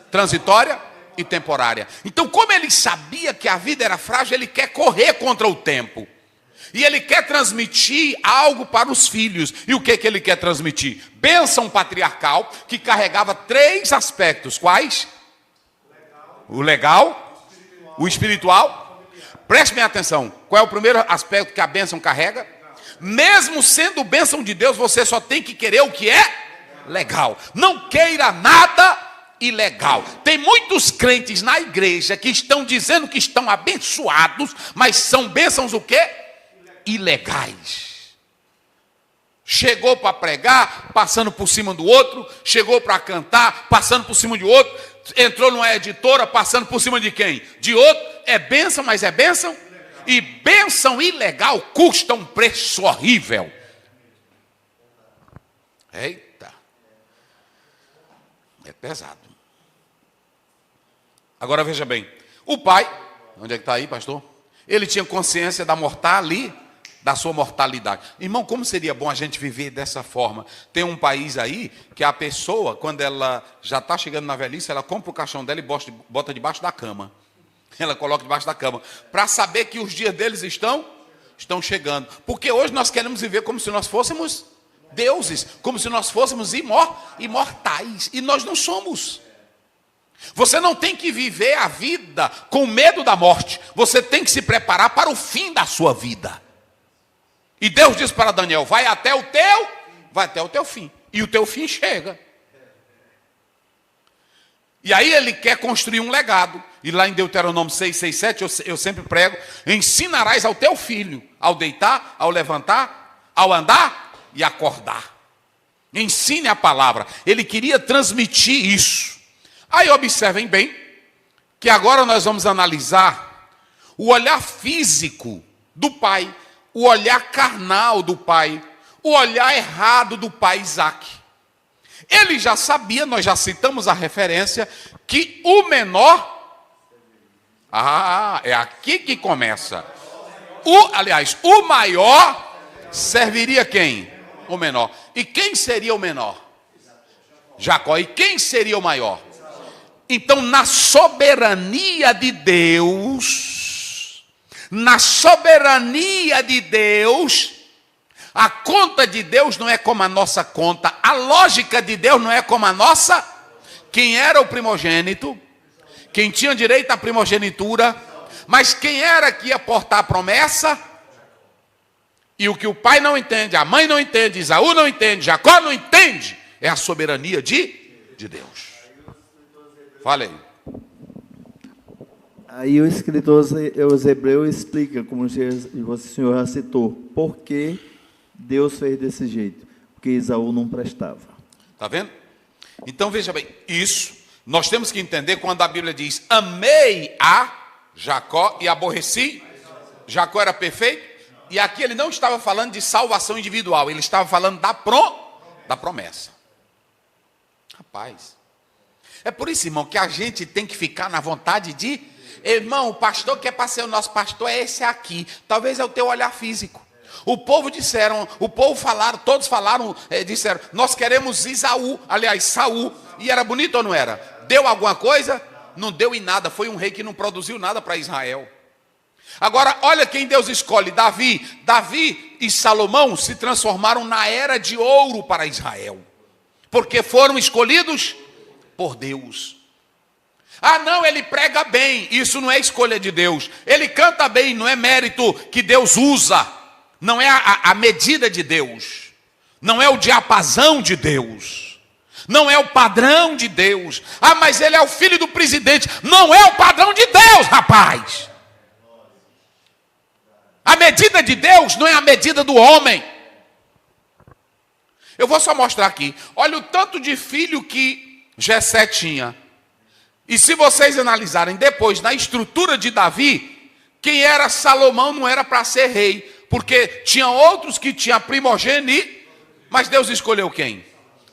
transitória e temporária. Então, como ele sabia que a vida era frágil, ele quer correr contra o tempo. E ele quer transmitir algo para os filhos. E o que ele quer transmitir? Bênção patriarcal, que carregava 3 aspectos. Quais? O legal, o espiritual. Preste bem atenção. Qual é o primeiro aspecto que a bênção carrega? Mesmo sendo bênção de Deus, você só tem que querer o que é legal. Não queira nada ilegal. Tem muitos crentes na igreja que estão dizendo que estão abençoados, mas são bênçãos o quê? Ilegais. Chegou para pregar, passando por cima do outro. Chegou para cantar, passando por cima de outro. Entrou numa editora, passando por cima de quem? De outro. É bênção, mas é bênção? E bênção ilegal custa um preço horrível. Eita. É pesado. Agora veja bem. O pai, onde é que está aí, pastor? Ele tinha consciência da sua mortalidade. Irmão, como seria bom a gente viver dessa forma? Tem um país aí que a pessoa, quando ela já está chegando na velhice, ela compra o caixão dela e bota debaixo da cama. Ela coloca debaixo da cama, para saber que os dias deles estão chegando. Porque hoje nós queremos viver como se nós fôssemos deuses, como se nós fôssemos imortais. E nós não somos. Você não tem que viver a vida com medo da morte. Você tem que se preparar para o fim da sua vida. E Deus diz para Daniel: vai até o teu fim. E o teu fim chega. E aí ele quer construir um legado. E lá em Deuteronômio 6:7, eu sempre prego: ensinarás ao teu filho, ao deitar, ao levantar, ao andar e acordar. Ensine a palavra. Ele queria transmitir isso. Aí observem bem, que agora nós vamos analisar o olhar físico do pai, o olhar carnal do pai, o olhar errado do pai Isaac. Ele já sabia, nós já citamos a referência, que o menor... é aqui que começa. O maior serviria quem? O menor. E quem seria o menor? Jacó. E quem seria o maior? Então, na soberania de Deus, a conta de Deus não é como a nossa conta, a lógica de Deus não é como a nossa. Quem era o primogênito, quem tinha direito à primogenitura, mas quem era que ia portar a promessa? E o que o pai não entende, a mãe não entende, Esaú não entende, Jacó não entende, é a soberania de Deus. Fale aí. Aí o escritor aos Hebreus explica, como o senhor já citou, por que Deus fez desse jeito. Porque Esaú não prestava. Está vendo? Então veja bem, isso nós temos que entender quando a Bíblia diz: amei a Jacó e aborreci. Jacó era perfeito, e aqui ele não estava falando de salvação individual, ele estava falando da promessa. Rapaz, é por isso, irmão, que a gente tem que ficar na vontade de, irmão, o pastor que é para ser o nosso pastor é esse aqui. Talvez é o teu olhar físico. O povo falaram, todos falaram, disseram, nós queremos Esaú, aliás, Saul. E era bonito ou não era? Deu alguma coisa? Não deu em nada, foi um rei que não produziu nada para Israel. Agora, olha quem Deus escolhe, Davi. Davi e Salomão se transformaram na era de ouro para Israel. Porque foram escolhidos por Deus. Ah não, ele prega bem, isso não é escolha de Deus. Ele canta bem, não é mérito que Deus usa. Não é a medida de Deus. Não é o diapasão de Deus. Não é o padrão de Deus. Ah, mas ele é o filho do presidente. Não é o padrão de Deus, rapaz. A medida de Deus não é a medida do homem. Eu vou só mostrar aqui. Olha o tanto de filho que Jessé tinha. E se vocês analisarem depois na estrutura de Davi, quem era Salomão não era para ser rei, porque tinha outros que tinham primogênito, mas Deus escolheu quem?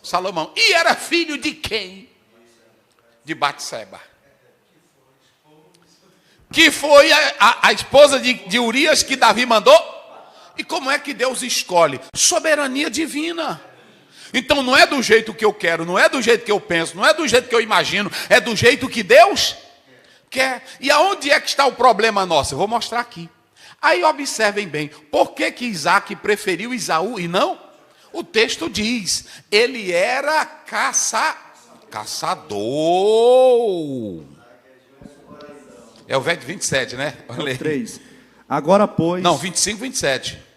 Salomão. E era filho de quem? De Batseba. Que foi a esposa de Urias que Davi mandou. E como é que Deus escolhe? Soberania divina. Então não é do jeito que eu quero, não é do jeito que eu penso, não é do jeito que eu imagino, é do jeito que Deus quer. E aonde é que está o problema nosso? Eu vou mostrar aqui. Aí observem bem, por que Isaac preferiu Esaú e não? O texto diz, ele era caçador. É o verso 27, né? Olha 3. Agora, pois... Não, 25, 27.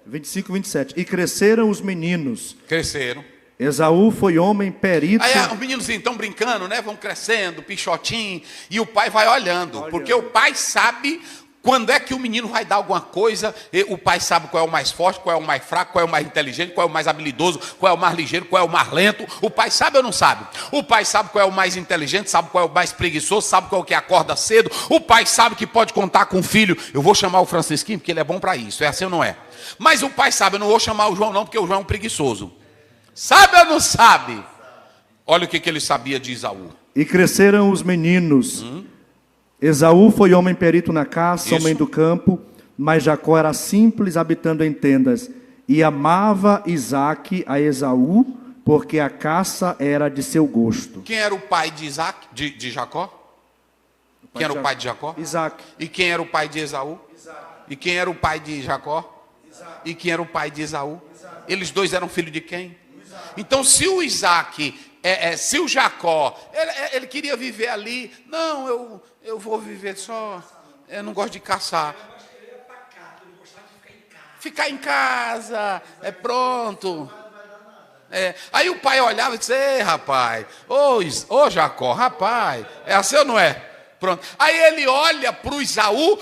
25, 27. E cresceram os meninos. Cresceram. Esaú foi homem perito. Aí os meninos estão brincando, né? Vão crescendo, pichotinho. E o pai vai olhando. Porque o pai sabe quando é que o menino vai dar alguma coisa. O pai sabe qual é o mais forte, qual é o mais fraco, qual é o mais inteligente, qual é o mais habilidoso, qual é o mais ligeiro, qual é o mais lento. O pai sabe ou não sabe? O pai sabe qual é o mais inteligente, sabe qual é o mais preguiçoso, sabe qual é o que acorda cedo. O pai sabe que pode contar com o filho. Eu vou chamar o Francisquinho porque ele é bom para isso. É assim ou não é? Mas o pai sabe, eu não vou chamar o João não, porque o João é um preguiçoso. Sabe ou não sabe? Olha o que ele sabia de Esaú. E cresceram os meninos. Esaú foi homem perito na caça, homem do campo, mas Jacó era simples, habitando em tendas. E amava Isaque a Esaú, porque a caça era de seu gosto. Quem era o pai de Isaque, de Jacó? Quem era o pai de Jacó? Isaque. E quem era o pai de Esaú? E quem era o pai de Jacó? E quem era o pai de Esaú? Eles dois eram filhos de quem? Então, se o Isaque, se o Jacó, ele queria viver ali, não, eu vou viver só, eu não gosto de caçar. Ficar em casa, pronto. Aí o pai olhava e disse, ei, rapaz, ô Jacó, rapaz, é assim ou não é? Pronto. Aí ele olha para o Esaú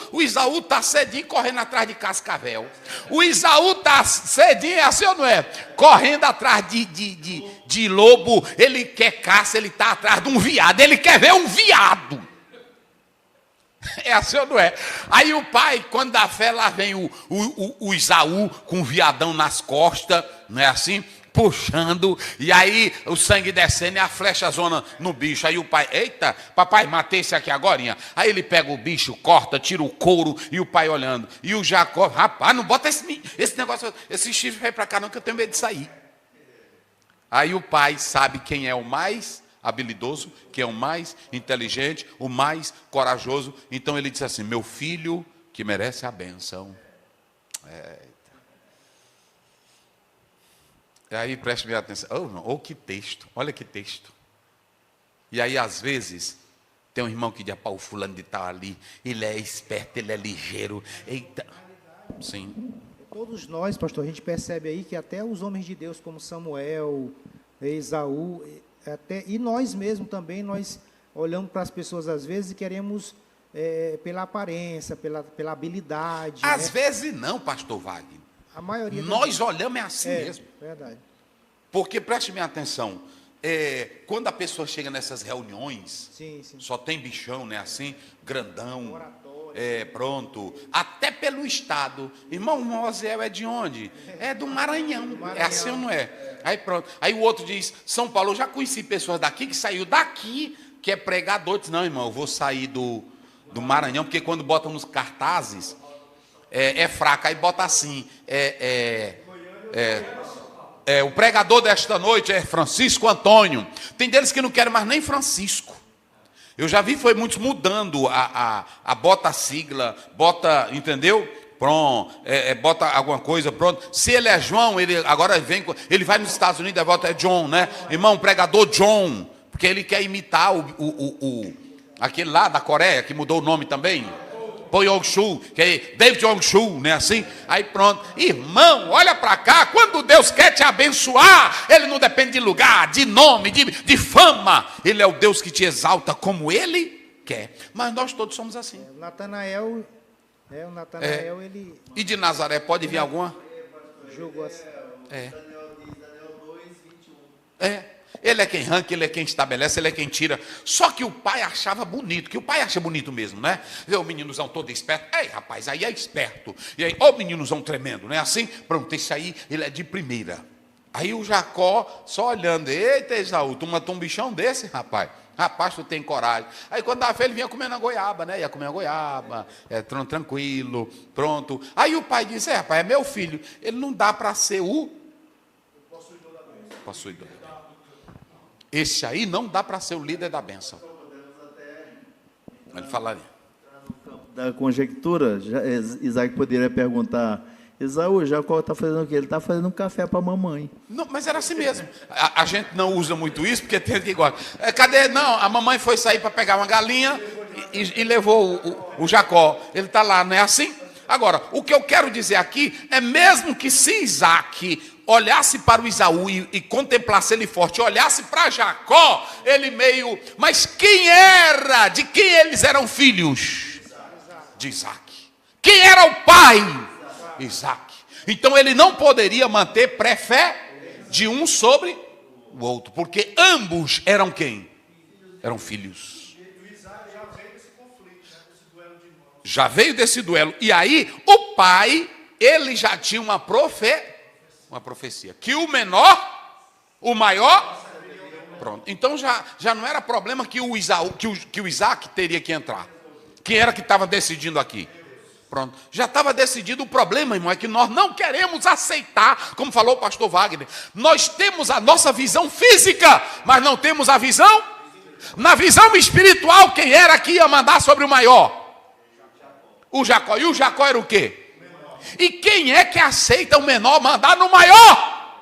está cedinho correndo atrás de cascavel. O Esaú está cedinho, é assim ou não é? Correndo atrás de lobo, ele quer caça, ele está atrás de um veado, ele quer ver um veado. É assim ou não é? Aí o pai, quando dá fé, lá vem o Esaú com o viadão nas costas, não é assim? Puxando, e aí o sangue descendo e a flecha zona no bicho. Aí o pai, eita, papai, matei esse aqui agorinha. Aí ele pega o bicho, corta, tira o couro, e o pai olhando. E o Jacó, rapaz, não bota esse negócio, esse chifre vai pra cá não, que eu tenho medo de sair. Aí o pai sabe quem é o mais habilidoso, que é o mais inteligente, o mais corajoso. Então ele disse assim: meu filho que merece a bênção. E aí preste bem atenção. Que texto, olha que texto. E aí às vezes tem um irmão que diz: o fulano de tal ali, ele é esperto, ele é ligeiro. Eita. Sim. Todos nós, pastor, a gente percebe aí que até os homens de Deus, como Samuel, Esaú, e nós mesmos também, nós olhamos para as pessoas às vezes e queremos, pela aparência, pela habilidade. Às vezes não, pastor Wagner. A maioria nós olhamos assim mesmo. Verdade. Porque, preste minha atenção, quando a pessoa chega nessas reuniões, sim. só tem bichão, né, assim, grandão, pronto, até pelo estado. Irmão, o Osiel é de onde? É do Maranhão. É assim ou não é? Aí pronto. Aí o outro diz: São Paulo, eu já conheci pessoas daqui que saiu daqui, que é pregador. Diz: não, irmão, eu vou sair do Maranhão, porque quando botam nos cartazes, é fraco. Aí bota assim, o pregador desta noite é Francisco Antônio. Tem deles que não querem mais nem Francisco. Eu já vi, foi muitos mudando bota a sigla, bota, entendeu? Pronto, bota alguma coisa, pronto. Se ele é João, ele agora ele vai nos Estados Unidos, a volta é John, né? Irmão, pregador John, porque ele quer imitar aquele lá da Coreia, que mudou o nome também. Yong-Shu, que é David Yong-Shu, né, assim? Aí pronto. Irmão, olha para cá, quando Deus quer te abençoar, Ele não depende de lugar, de nome, de fama. Ele é o Deus que te exalta como Ele quer. Mas nós todos somos assim. O Natanael, ele... E de Nazaré, pode vir alguma? Jogou assim. Ele é quem arranca, ele é quem estabelece, ele é quem tira. Só que o pai achava bonito, que o pai acha bonito mesmo, né? Vê o meninozão todo esperto. Ei, rapaz, aí é esperto. E aí, o meninozão tremendo, né? Assim, pronto, esse aí, ele é de primeira. Aí o Jacó, só olhando: eita, Esaú, tu matou um bichão desse, rapaz? Rapaz, tu tem coragem. Aí quando dava fé, ele vinha comendo a goiaba, né? Ia comer a goiaba, tranquilo, pronto. Aí o pai disse: rapaz, é meu filho, ele não dá para ser o possuidor. Esse aí não dá para ser o líder da bênção. Ele falaria. Da conjectura, Isaac poderia perguntar: Esaú, Jacó está fazendo o quê? Ele está fazendo um café para a mamãe. Não, mas era assim mesmo. A gente não usa muito isso, porque tem que gosta. Cadê? Não, a mamãe foi sair para pegar uma galinha e levou o Jacó. Ele está lá, não é assim? Agora, o que eu quero dizer aqui é, mesmo que se Isaac olhasse para o Esaú e contemplasse ele forte, olhasse para Jacó, ele meio... Mas quem era? De quem eles eram filhos? De Isaac. Quem era o pai? Isaac. Então ele não poderia manter pré-fé de um sobre o outro, porque ambos eram quem? Eram filhos. Já veio desse duelo. E aí, o pai, ele já tinha uma profecia. Que o menor, o maior... Pronto. Então já não era problema que o Isaac teria que entrar. Quem era que estava decidindo aqui? Pronto. Já estava decidido. O problema, irmão, é que nós não queremos aceitar, como falou o pastor Wagner. Nós temos a nossa visão física, mas não temos a visão... Na visão espiritual, quem era que ia mandar sobre o maior? O Jacó. E o Jacó era o quê? E quem é que aceita o menor mandar no maior?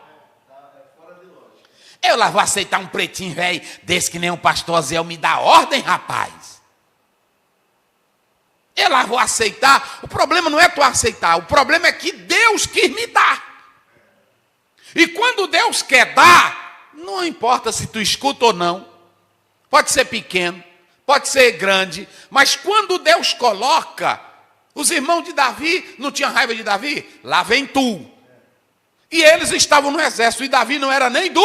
Eu lá vou aceitar um pretinho velho desse que nem o pastor Zé me dá ordem, rapaz. Eu lá vou aceitar. O problema não é tu aceitar. O problema é que Deus quis me dar. E quando Deus quer dar, não importa se tu escuta ou não. Pode ser pequeno, pode ser grande. Mas quando Deus coloca... Os irmãos de Davi não tinham raiva de Davi? Lá vem tu. E eles estavam no exército. E Davi não era nem do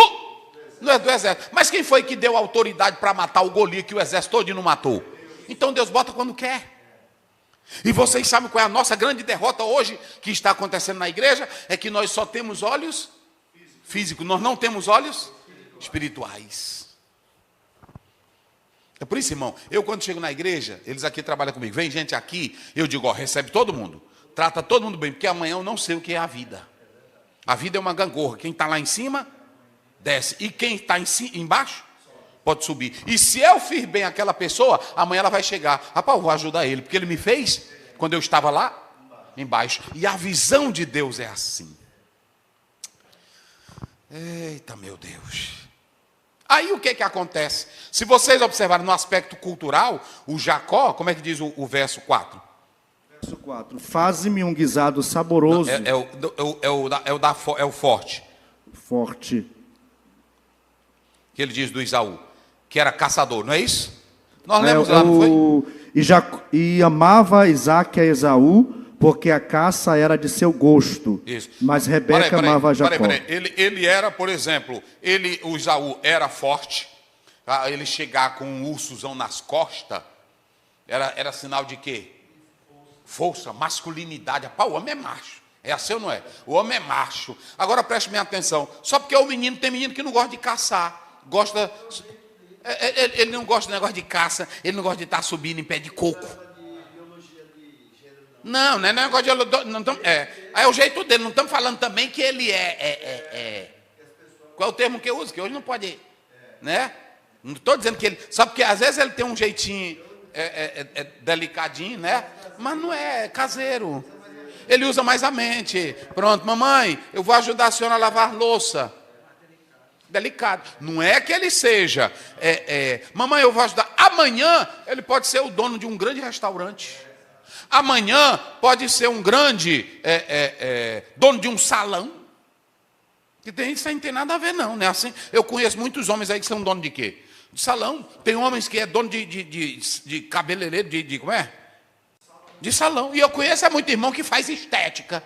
exército. Mas quem foi que deu autoridade para matar o Golias que o exército todo não matou? Então Deus bota quando quer. E vocês sabem qual é a nossa grande derrota hoje que está acontecendo na igreja? É que nós só temos olhos físicos. Nós não temos olhos espirituais. É por isso, irmão, eu quando chego na igreja, eles aqui trabalham comigo, vem gente aqui, eu digo, recebe todo mundo, trata todo mundo bem, porque amanhã eu não sei o que é a vida. A vida é uma gangorra, quem está lá em cima, desce, e quem está embaixo, pode subir. E se eu fiz bem aquela pessoa, amanhã ela vai chegar. Rapaz, eu vou ajudar ele, porque ele me fez quando eu estava lá embaixo. E a visão de Deus é assim. Eita, meu Deus. Aí o que acontece? Se vocês observarem no aspecto cultural, o Jacó, como é que diz o verso 4? Verso 4. Faze-me um guisado saboroso. É o forte. Forte. Que ele diz do Isaú, que era caçador, não é isso? Nós lemos lá, não foi? E amava Isaque a Esaú, porque a caça era de seu gosto. Isso. Mas Rebeca amava Jacó. Ele era, por exemplo, o Isaú era forte. Ele chegar com um ursozão nas costas, era sinal de quê? Força, masculinidade. Rapaz, o homem é macho. É assim ou não é? O homem é macho. Agora preste bem atenção. Só porque é o menino, tem menino que não gosta de caçar. Ele não gosta do negócio de caça. Ele não gosta de estar subindo em pé de coco. Não é negócio de... Não, é o jeito dele. Não estamos falando também que ele Qual é o termo que eu uso? Que hoje não pode... Né? Não estou dizendo que ele... Só porque às vezes ele tem um jeitinho delicadinho, né? Mas não é caseiro. Ele usa mais a mente. Pronto, mamãe, eu vou ajudar a senhora a lavar louça. Delicado. Não é que ele seja. Mamãe, eu vou ajudar. Amanhã, ele pode ser o dono de um grande restaurante. Amanhã, pode ser um grande dono de um salão. Isso aí não tem nada a ver, não. Né? Assim, eu conheço muitos homens aí que são donos de quê? De salão. Tem homens que é dono de cabeleireiro, como é? De salão. E eu conheço muito irmão que faz estética.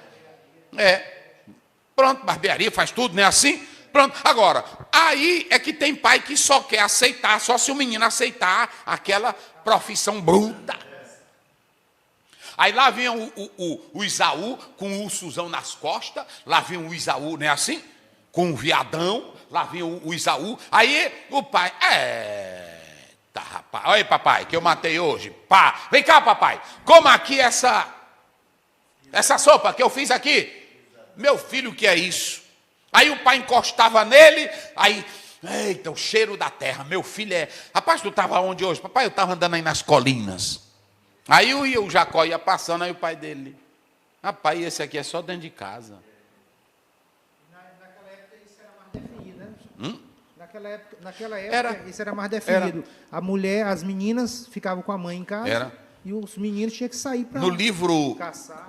Pronto, barbearia, faz tudo, não é assim? Pronto. Agora, aí é que tem pai que só quer aceitar, só se o menino aceitar aquela profissão bruta. Aí lá vinha o Isaú com o ursuzão nas costas, lá vinha o Isaú, não é assim? Com o viadão, lá vinha o Isaú. Aí o pai, tá, rapaz, olha aí, papai, que eu matei hoje. Pá, vem cá, papai, coma aqui essa sopa que eu fiz aqui. Meu filho, o que é isso? Aí o pai encostava nele, aí, eita, o cheiro da terra. Meu filho Rapaz, tu estava onde hoje? Papai, eu estava andando aí nas colinas. Aí o Jacó ia passando, aí o pai dele, rapaz, esse aqui é só dentro de casa. Naquela época isso era mais definido, né? Naquela época isso era mais definido. A mulher, as meninas ficavam com a mãe em casa e os meninos tinham que sair para no livro caçar.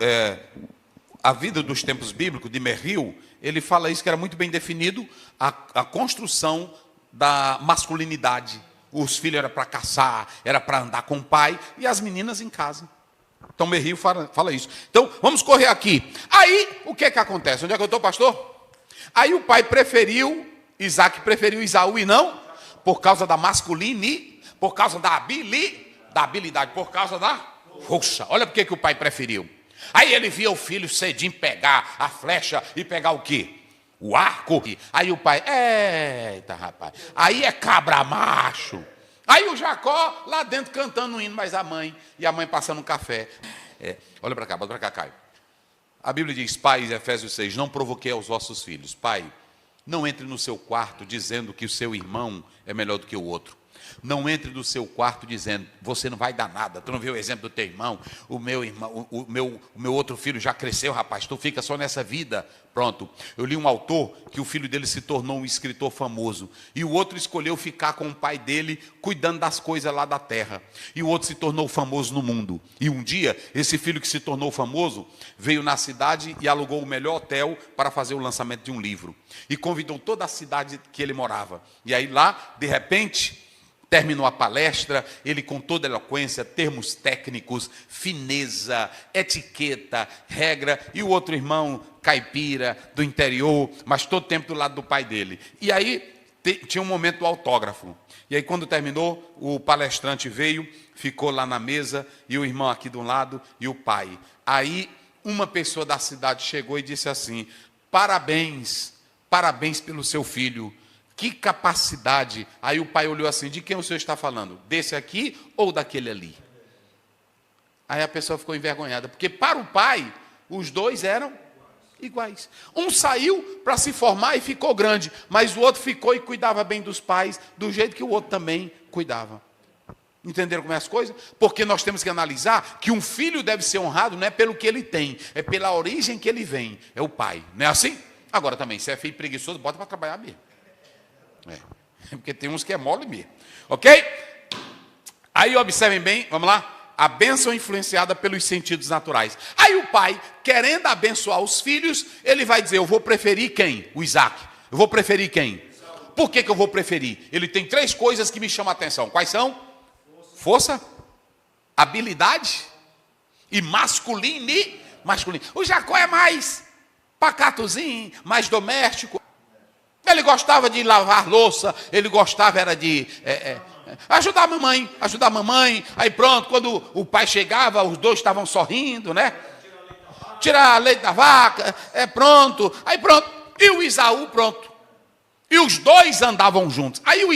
A Vida dos Tempos Bíblicos, de Merrill, ele fala isso, que era muito bem definido, a construção da masculinidade. Os filhos eram para caçar, era para andar com o pai, e as meninas em casa. Então, Merrill fala isso. Então, vamos correr aqui. Aí, o que acontece? Onde é que eu estou, pastor? Aí o pai Isaac preferiu Isaú e não, por causa da masculinidade, por causa da habilidade, por causa da força. Olha por que o pai preferiu. Aí ele via o filho cedinho pegar a flecha e pegar o quê? O arco. Aí o pai, eita, rapaz, aí é cabra macho. Aí o Jacó lá dentro cantando um hino, mas a mãe passando um café. Olha para cá, bota para cá, Caio. A Bíblia diz, pais, Efésios 6, não provoquei aos vossos filhos. Pai, não entre no seu quarto dizendo que o seu irmão é melhor do que o outro. Não entre no seu quarto dizendo, você não vai dar nada. Tu não viu o exemplo do teu irmão? O meu irmão, o meu outro filho já cresceu, rapaz. Tu fica só nessa vida. Pronto. Eu li um autor que o filho dele se tornou um escritor famoso. E o outro escolheu ficar com o pai dele, cuidando das coisas lá da terra. E o outro se tornou famoso no mundo. E um dia, esse filho que se tornou famoso, veio na cidade e alugou o melhor hotel para fazer o lançamento de um livro. E convidou toda a cidade que ele morava. E aí lá, de repente, terminou a palestra, ele com toda eloquência, termos técnicos, fineza, etiqueta, regra, e o outro irmão, caipira, do interior, mas todo tempo do lado do pai dele. E aí tinha um momento do autógrafo. E aí quando terminou, o palestrante veio, ficou lá na mesa, e o irmão aqui de um lado, e o pai. Aí uma pessoa da cidade chegou e disse assim, parabéns pelo seu filho. Que capacidade. Aí o pai olhou assim, de quem o senhor está falando? Desse aqui ou daquele ali? Aí a pessoa ficou envergonhada, porque para o pai, os dois eram Iguais. Um saiu para se formar e ficou grande, mas o outro ficou e cuidava bem dos pais, do jeito que o outro também cuidava. Entenderam como é as coisas? Porque nós temos que analisar que um filho deve ser honrado não é pelo que ele tem, é pela origem que ele vem. É o pai, não é assim? Agora também, se é filho preguiçoso, bota para trabalhar mesmo. Porque tem uns que é mole mesmo. Ok? Aí observem bem, vamos lá. A bênção influenciada pelos sentidos naturais. Aí o pai, querendo abençoar os filhos, ele vai dizer, eu vou preferir quem? O Isaac. Eu vou preferir quem? Por que eu vou preferir? Ele tem 3 coisas que me chamam a atenção. Quais são? Força, habilidade e masculino. O Jacó é mais pacatozinho, mais doméstico. Ele gostava de lavar louça, ele gostava era de ajudar a mamãe. Aí pronto, quando o pai chegava, os dois estavam sorrindo, né? Tirar leite da vaca, pronto. Aí pronto, e o Esaú, pronto. E os dois andavam juntos. Aí o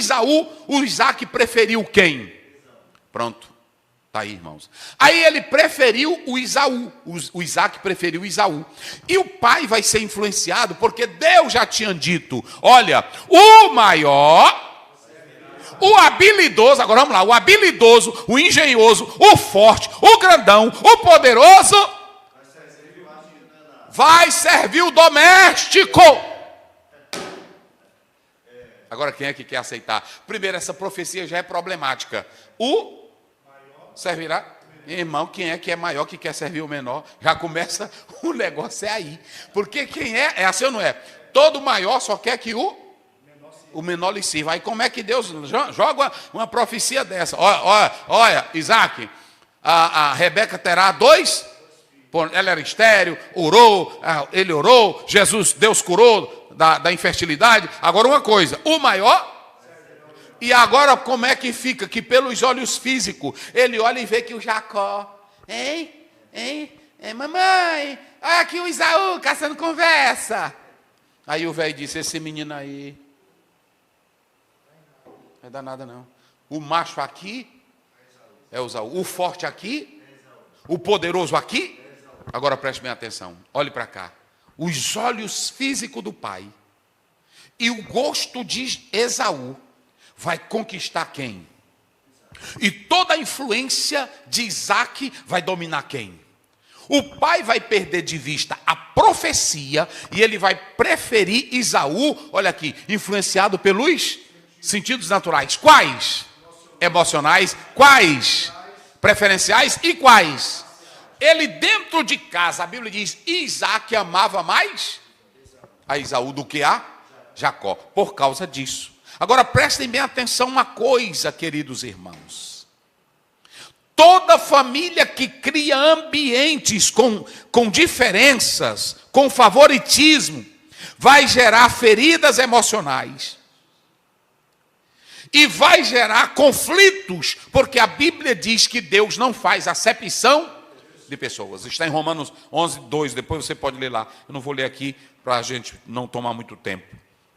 Isaac preferiu quem? Pronto, está aí, irmãos. Aí ele preferiu o Esaú, o Isaac preferiu o Esaú. E o pai vai ser influenciado, porque Deus já tinha dito, olha, o maior, o habilidoso, agora vamos lá, o habilidoso, o engenhoso, o forte, o grandão, o poderoso, vai servir o doméstico. Agora quem é que quer aceitar? Primeiro, essa profecia já é problemática. O servirá? Irmão, quem é que é maior que quer servir o menor? Já começa, o negócio é aí. Porque quem é assim ou não é? Todo maior só quer que o menor lhe sirva. Aí como é que Deus joga uma profecia dessa? Olha, Isaac, a Rebeca terá 2, ela era estéril, ele orou, Deus curou da infertilidade. Agora uma coisa, o maior. E agora como é que fica? Que pelos olhos físicos, ele olha e vê que o Jacó, mamãe, olha aqui o Esaú caçando conversa. Aí o velho disse, esse menino aí, não vai dar nada não. O macho aqui é o Esaú, o forte aqui, o poderoso aqui. Agora preste bem atenção, olhe para cá. Os olhos físicos do pai e o gosto de Esaú vai conquistar quem? E toda a influência de Isaac vai dominar quem? O pai vai perder de vista a profecia e ele vai preferir Esaú, olha aqui, influenciado pelos sentidos naturais. Quais? Emocionais. Quais? Preferenciais. E quais? Ele dentro de casa, a Bíblia diz, Isaac amava mais a Esaú do que a Jacó, por causa disso. Agora prestem bem atenção uma coisa, queridos irmãos. Toda família que cria ambientes com diferenças, com favoritismo, vai gerar feridas emocionais. E vai gerar conflitos, porque a Bíblia diz que Deus não faz acepção de pessoas. Está em Romanos 11, 2, depois você pode ler lá. Eu não vou ler aqui para a gente não tomar muito tempo.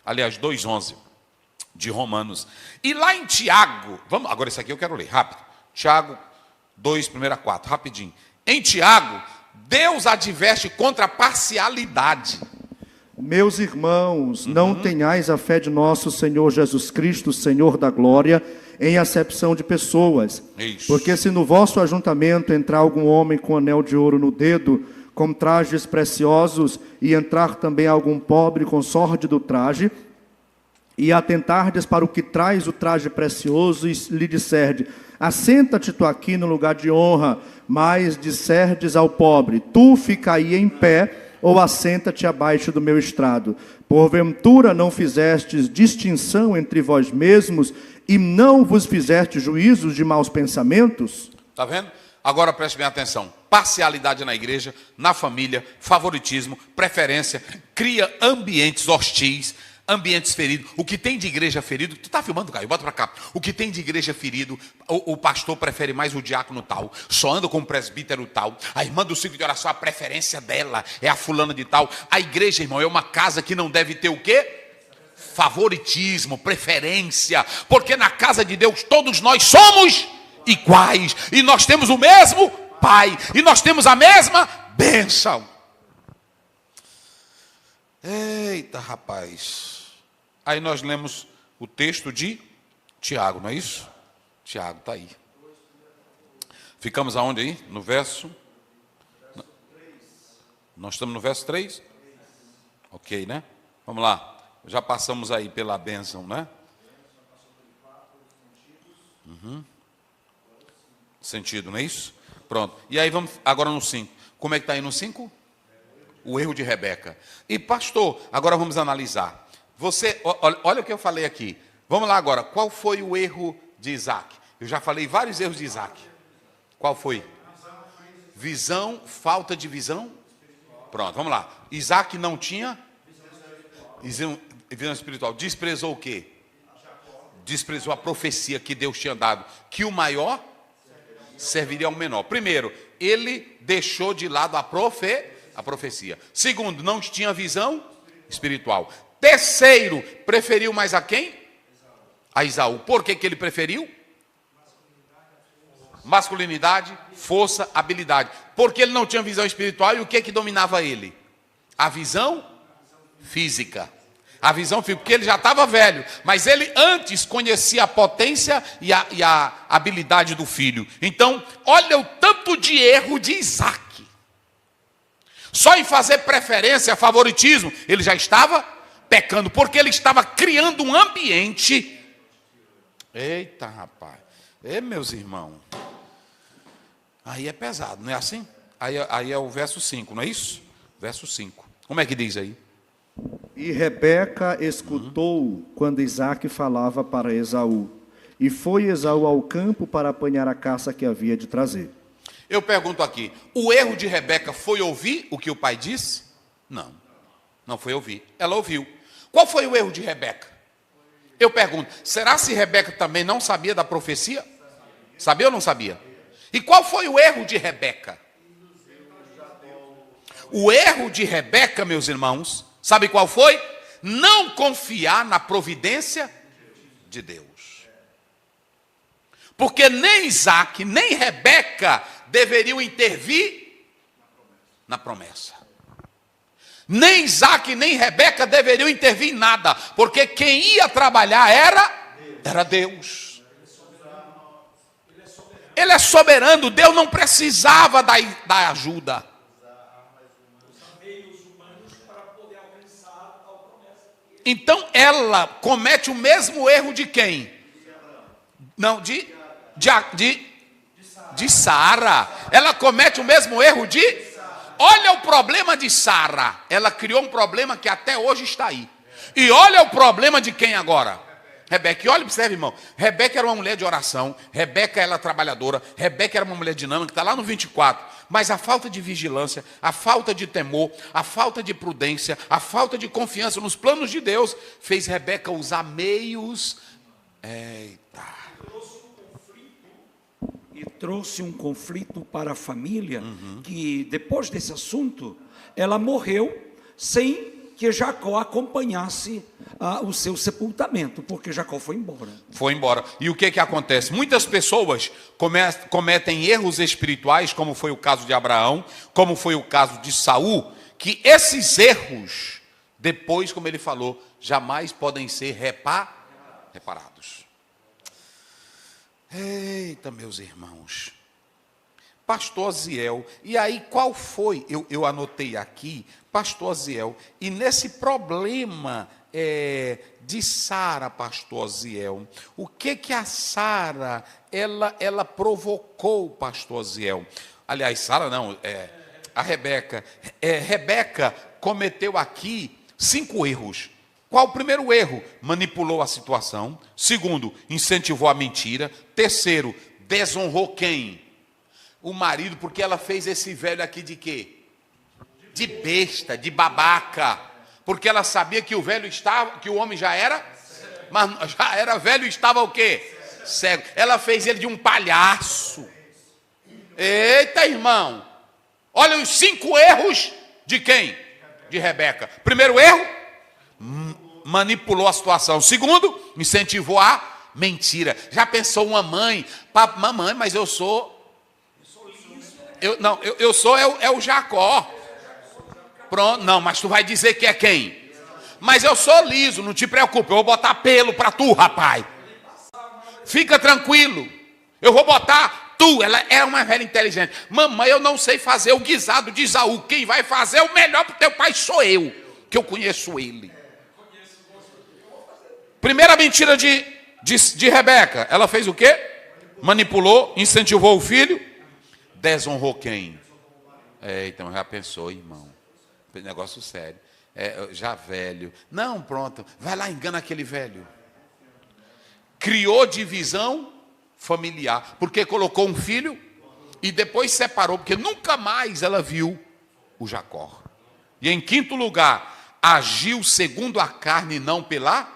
Aliás, 2:11 de Romanos. E lá em Tiago, agora isso aqui eu quero ler, rápido. Tiago 2, 1-4, rapidinho. Em Tiago, Deus adverte contra a parcialidade. Meus irmãos, não tenhais a fé de nosso Senhor Jesus Cristo, Senhor da glória, em acepção de pessoas. Isso. Porque se no vosso ajuntamento entrar algum homem com anel de ouro no dedo, com trajes preciosos, e entrar também algum pobre com sórdido traje, e atentardes para o que traz o traje precioso, e lhe disserdes, assenta-te tu aqui no lugar de honra, mas disserdes ao pobre, tu ficai em pé, ou assenta-te abaixo do meu estrado. Porventura não fizestes distinção entre vós mesmos, e não vos fizestes juízos de maus pensamentos? Está vendo? Agora preste bem atenção. Parcialidade na igreja, na família, favoritismo, preferência, cria ambientes hostis, ambientes feridos. O que tem de igreja ferido, tu está filmando, Caio? Bota para cá. O que tem de igreja ferido, o pastor prefere mais o diácono tal, só anda com o presbítero tal, a irmã do ciclo de oração, a preferência dela é a fulana de tal. A igreja, irmão, é uma casa que não deve ter o quê? Favoritismo, preferência, porque na casa de Deus todos nós somos iguais, e nós temos o mesmo Pai, e nós temos a mesma bênção. Eita, rapaz. Aí nós lemos o texto de Tiago, não é isso? Tiago, está aí. Ficamos aonde aí? No verso? Nós estamos no verso 3? Ok, né? Vamos lá. Já passamos aí pela bênção, né? Sentido, não é isso? Pronto. E aí vamos agora no 5. Como é que está aí no 5? O erro de Rebeca. E pastor, agora vamos analisar. Você, olha o que eu falei aqui. Vamos lá agora. Qual foi o erro de Isaac? Eu já falei vários erros de Isaac. Qual foi? Visão, falta de visão. Pronto, vamos lá. Isaac não tinha visão espiritual. Desprezou o quê? Desprezou a profecia que Deus tinha dado. Que o maior serviria ao menor. Primeiro, ele deixou de lado a profecia. Segundo, não tinha visão espiritual. Terceiro, preferiu mais a quem? A Esaú. Por que ele preferiu? Masculinidade, força, habilidade. Porque ele não tinha visão espiritual e o que dominava ele? A visão física. A visão física, porque ele já estava velho, mas ele antes conhecia a potência e a habilidade do filho. Então, olha o tanto de erro de Isaac. Só em fazer preferência, favoritismo, ele já estava pecando, porque ele estava criando um ambiente. Eita, rapaz. Meus irmãos. Aí é pesado, não é assim? Aí é o verso 5, não é isso? Verso 5. Como é que diz aí? E Rebeca escutou quando Isaque falava para Esaú. E foi Esaú ao campo para apanhar a caça que havia de trazer. Eu pergunto aqui, o erro de Rebeca foi ouvir o que o pai disse? Não, não foi ouvir. Ela ouviu. Qual foi o erro de Rebeca? Eu pergunto, será se Rebeca também não sabia da profecia? Sabia ou não sabia? E qual foi o erro de Rebeca? O erro de Rebeca, meus irmãos, sabe qual foi? Não confiar na providência de Deus. Porque nem Isaac, nem Rebeca deveriam intervir na promessa. Nem Isaac, nem Rebeca deveriam intervir em nada. Porque quem ia trabalhar era Deus. Ele é soberano, Deus não precisava da ajuda. Então ela comete o mesmo erro de quem? Não, de Sara. Ela comete o mesmo erro de... Olha o problema de Sara. Ela criou um problema que até hoje está aí. E olha o problema de quem agora? Rebeca. E olha, observe, irmão. Rebeca era uma mulher de oração. Rebeca era trabalhadora. Rebeca era uma mulher dinâmica. Está lá no 24. Mas a falta de vigilância, a falta de temor, a falta de prudência, a falta de confiança nos planos de Deus, fez Rebeca usar meios... E trouxe um conflito para a família, que depois desse assunto, ela morreu sem que Jacó acompanhasse o seu sepultamento, porque Jacó foi embora. Foi embora. E o que acontece? Muitas pessoas cometem erros espirituais, como foi o caso de Abraão, como foi o caso de Saul, que esses erros, depois, como ele falou, jamais podem ser reparados. Eita, meus irmãos. Pastor Aziel. E aí, qual foi? Eu anotei aqui, Pastor Aziel. E nesse problema de Sara, Pastor Aziel, o que a Sara, ela provocou, Pastor Aziel? Aliás, Sara não, a Rebeca. Rebeca cometeu aqui 5 erros. Qual o primeiro erro? Manipulou a situação. Segundo, incentivou a mentira. Terceiro, desonrou quem? O marido, porque ela fez esse velho aqui de quê? De besta, de babaca. Porque ela sabia que o velho estava, que o homem já era, mas já era velho e estava o quê? Cego. Ela fez ele de um palhaço. Eita, irmão. Olha os 5 erros de quem? De Rebeca. Primeiro erro, manipulou a situação. Segundo, incentivou a mentira. Já pensou uma mãe? Mamãe, mas eu sou... Eu sou o Jacó. Pronto, não, mas tu vai dizer que é quem? Mas eu sou liso, não te preocupe, eu vou botar pelo para tu, rapaz. Fica tranquilo, eu vou botar tu. Ela é uma velha inteligente. Mamãe, eu não sei fazer o guisado de Esaú. Quem vai fazer o melhor para o teu pai sou eu, que eu conheço ele. Primeira mentira de Rebeca, ela fez o quê? Manipulou, incentivou o filho, desonrou quem? Então já pensou, irmão, negócio sério, já velho, não, pronto, vai lá, engana aquele velho. Criou divisão familiar, porque colocou um filho e depois separou, porque nunca mais ela viu o Jacó. E em quinto lugar, agiu segundo a carne, não pela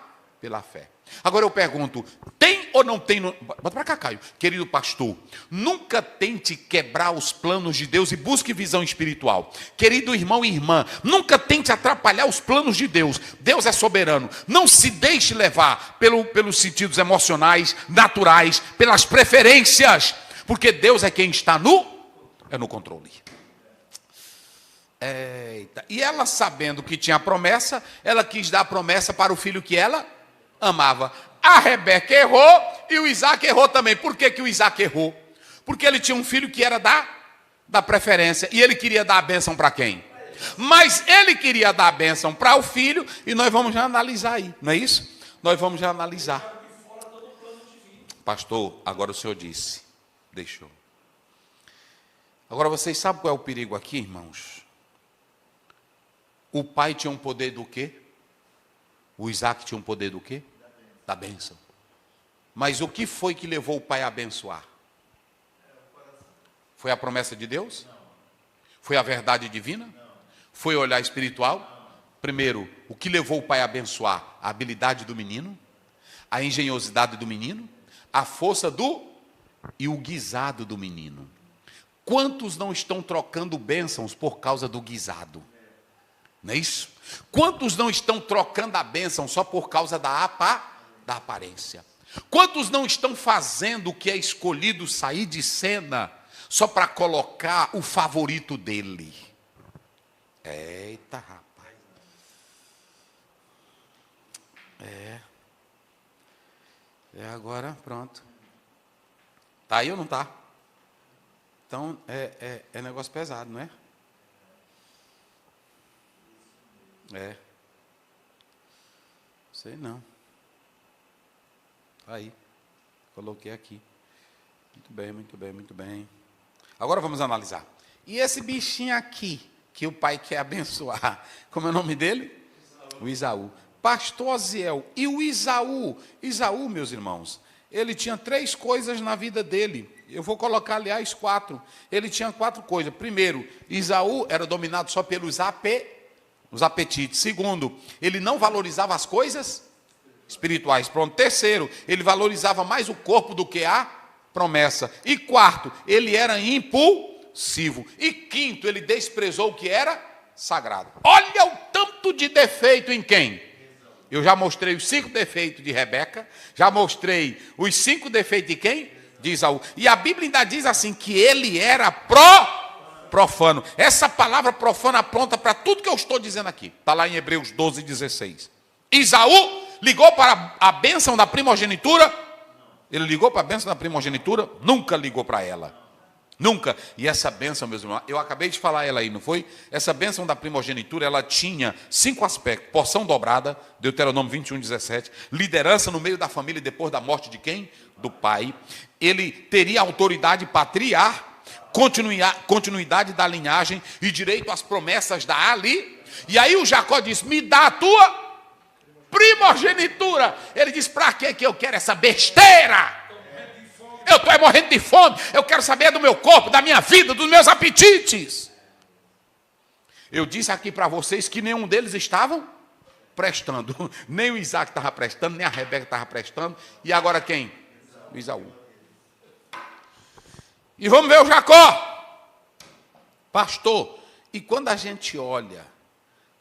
fé. Agora eu pergunto, tem ou não tem? Bota para cá, Caio. Querido pastor, nunca tente quebrar os planos de Deus e busque visão espiritual. Querido irmão e irmã, nunca tente atrapalhar os planos de Deus. Deus é soberano. Não se deixe levar pelos sentidos emocionais, naturais, pelas preferências, porque Deus é quem está no controle. Eita. E ela, sabendo que tinha a promessa, ela quis dar a promessa para o filho que ela amava. A Rebeca errou e o Isaac errou também. Por que o Isaac errou? Porque ele tinha um filho que era da preferência. E ele queria dar a bênção para quem? Mas ele queria dar a bênção para o filho. E nós vamos já analisar aí, não é isso? Nós vamos já analisar. Pastor, agora o senhor disse. Deixou. Agora vocês sabem qual é o perigo aqui, irmãos? O pai tinha um poder do quê? O Isaac tinha um poder do quê? Da bênção. Mas o que foi que levou o pai a abençoar? Foi a promessa de Deus? Foi a verdade divina? Foi o olhar espiritual? Primeiro, o que levou o pai a abençoar? A habilidade do menino, a engenhosidade do menino, a força e o guisado do menino. Quantos não estão trocando bênçãos por causa do guisado? Não é isso? Quantos não estão trocando a bênção só por causa da aparência? Quantos não estão fazendo o que é escolhido sair de cena só para colocar o favorito dele? Eita, rapaz. Agora, pronto. Tá aí ou não tá? Então, é negócio pesado, não é? Sei não. Aí. Coloquei aqui. Muito bem, muito bem, muito bem. Agora vamos analisar. E esse bichinho aqui, que o pai quer abençoar, como é o nome dele? O Esaú. Pastor Oziel. E o Esaú? Esaú, meus irmãos, ele tinha 3 coisas na vida dele. Eu vou colocar, aliás, 4. Ele tinha 4 coisas. Primeiro, Esaú era dominado só pelos apetites. Segundo, ele não valorizava as coisas espirituais. Pronto. Terceiro, ele valorizava mais o corpo do que a promessa. E quarto, ele era impulsivo. E quinto, ele desprezou o que era sagrado. Olha o tanto de defeito em quem? Eu já mostrei os 5 defeitos de Rebeca, já mostrei os 5 defeitos de quem? De Esaú. E a Bíblia ainda diz assim, que ele era profano. Essa palavra profana aponta para tudo que eu estou dizendo aqui. Está lá em Hebreus 12:16. Esaú ligou para a bênção da primogenitura? Ele ligou para a bênção da primogenitura? Nunca ligou para ela. Nunca. E essa bênção, meus irmãos, eu acabei de falar ela aí, não foi? Essa bênção da primogenitura, ela tinha 5 aspectos. Porção dobrada, Deuteronômio 21:17. Liderança no meio da família depois da morte de quem? Do pai. Ele teria autoridade patriar, continuidade da linhagem e direito às promessas da Ali. E aí o Jacó disse, me dá a tua primogenitura. Ele disse, para que eu quero essa besteira? Eu estou morrendo de fome, eu quero saber do meu corpo, da minha vida, dos meus apetites. Eu disse aqui para vocês que nenhum deles estavam prestando. Nem o Isaac estava prestando, nem a Rebeca estava prestando. E agora quem? O Esaú. E vamos ver o Jacó. Pastor, e quando a gente olha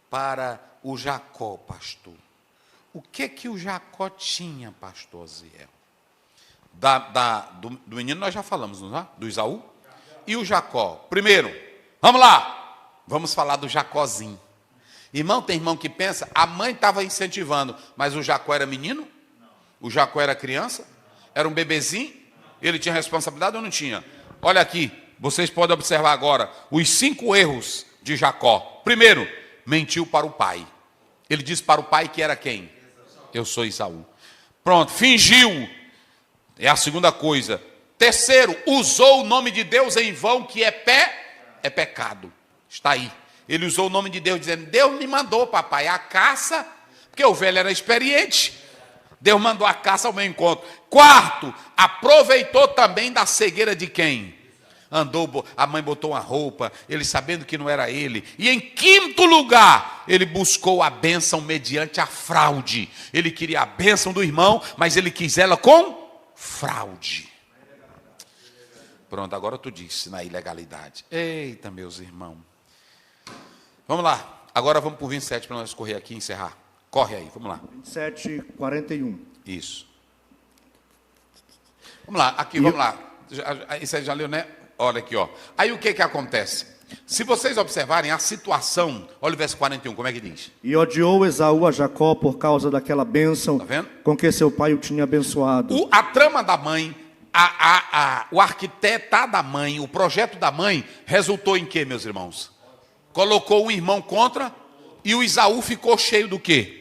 para o Jacó, pastor, o que o Jacó tinha, pastor Ziel? Do menino nós já falamos, não é? Do Esaú. E o Jacó? Primeiro, vamos lá. Vamos falar do Jacózinho. Irmão, tem irmão que pensa, a mãe estava incentivando, mas o Jacó era menino? O Jacó era criança? Era um bebezinho? Ele tinha responsabilidade ou não tinha? Olha aqui, vocês podem observar agora os 5 erros de Jacó. Primeiro, mentiu para o pai. Ele disse para o pai que era quem? Eu sou Esaú. Pronto, fingiu. É a segunda coisa. Terceiro, usou o nome de Deus em vão, que é pecado. Está aí. Ele usou o nome de Deus dizendo, Deus me mandou, papai, a caça, porque o velho era experiente. Deus mandou a caça ao meu encontro. Quarto, aproveitou também da cegueira de quem? Andou, a mãe botou uma roupa, ele sabendo que não era ele. E em quinto lugar, ele buscou a bênção mediante a fraude. Ele queria a bênção do irmão, mas ele quis ela com fraude. Pronto, agora tu disse na ilegalidade. Eita, meus irmãos. Vamos lá, agora vamos para o 27 para nós correr aqui e encerrar. Corre aí, vamos lá. 27, 41. Isso. Vamos lá, aqui, vamos lá. Isso aí já leu, né? Olha aqui, ó. Aí o que acontece? Se vocês observarem a situação, olha o verso 41, como é que diz? E odiou Esaú a Jacó por causa daquela bênção, tá vendo? Com que seu pai o tinha abençoado. A trama da mãe, o arquiteto da mãe, o projeto da mãe, resultou em quê, meus irmãos? Colocou um irmão contra, e o Esaú ficou cheio do quê?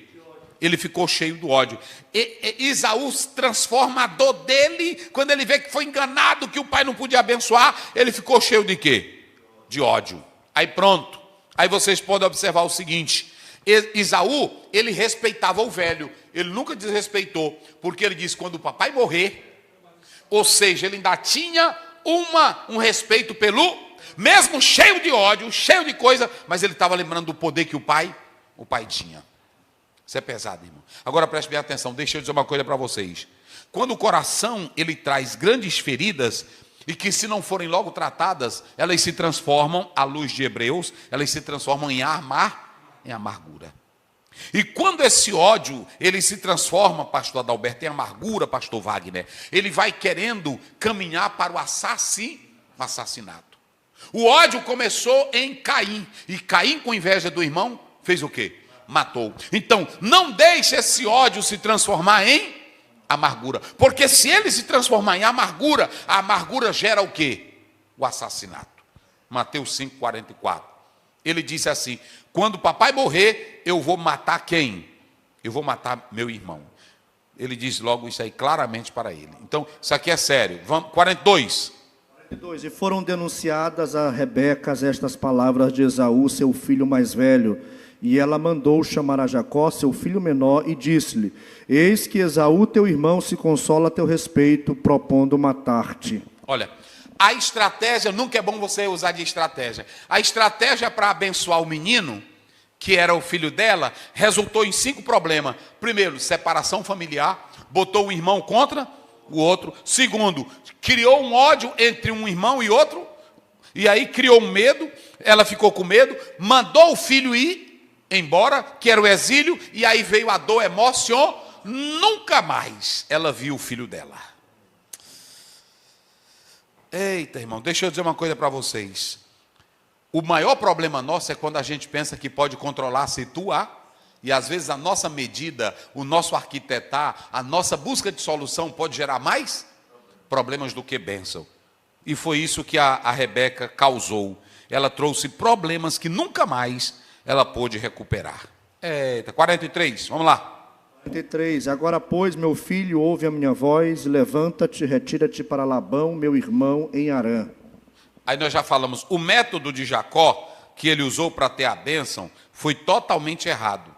Ele ficou cheio do ódio. Esaú, transformador dele, quando ele vê que foi enganado, que o pai não podia abençoar, ele ficou cheio de quê? De ódio. Aí pronto. Aí vocês podem observar o seguinte: Esaú, ele respeitava o velho. Ele nunca desrespeitou, porque ele disse, quando o papai morrer, ou seja, ele ainda tinha um respeito pelo, mesmo cheio de ódio, cheio de coisa, mas ele estava lembrando do poder que o pai tinha. Isso é pesado, irmão. Agora preste bem atenção, deixa eu dizer uma coisa para vocês. Quando o coração, ele traz grandes feridas, e que se não forem logo tratadas, elas se transformam, à luz de Hebreus, elas se transformam em amargura. E quando esse ódio, ele se transforma, pastor Adalberto, em amargura, pastor Wagner, ele vai querendo caminhar para o assassinato. O ódio começou em Caim, e Caim, com inveja do irmão, fez o quê? Matou. Então, não deixe esse ódio se transformar em amargura. Porque se ele se transformar em amargura, a amargura gera o quê? O assassinato. Mateus 5, 44. Ele disse assim, quando o papai morrer, eu vou matar quem? Eu vou matar meu irmão. Ele diz logo isso aí claramente para ele. Então, isso aqui é sério. Vamos, 42. E foram denunciadas a Rebeca estas palavras de Esaú, seu filho mais velho. E ela mandou chamar a Jacó, seu filho menor, e disse-lhe, eis que Esaú, teu irmão, se consola a teu respeito, propondo matar-te. Olha, a estratégia, nunca é bom você usar de estratégia. A estratégia para abençoar o menino, que era o filho dela, resultou em 5 problemas. Primeiro, separação familiar, botou um irmão contra o outro. Segundo, criou um ódio entre um irmão e outro, e aí criou um medo, ela ficou com medo, mandou o filho ir embora, que era o exílio, e aí veio a dor emocional, nunca mais ela viu o filho dela. Eita, irmão, deixa eu dizer uma coisa para vocês. O maior problema nosso é quando a gente pensa que pode controlar, situar, e às vezes a nossa medida, o nosso arquitetar, a nossa busca de solução pode gerar mais problemas do que bênção. E foi isso que a Rebeca causou. Ela trouxe problemas que nunca mais ela pôde recuperar. Eita, 43, vamos lá. 43, agora, pois, meu filho, ouve a minha voz, levanta-te, retira-te para Labão, meu irmão, em Harã. Aí nós já falamos, o método de Jacó, que ele usou para ter a bênção, foi totalmente errado.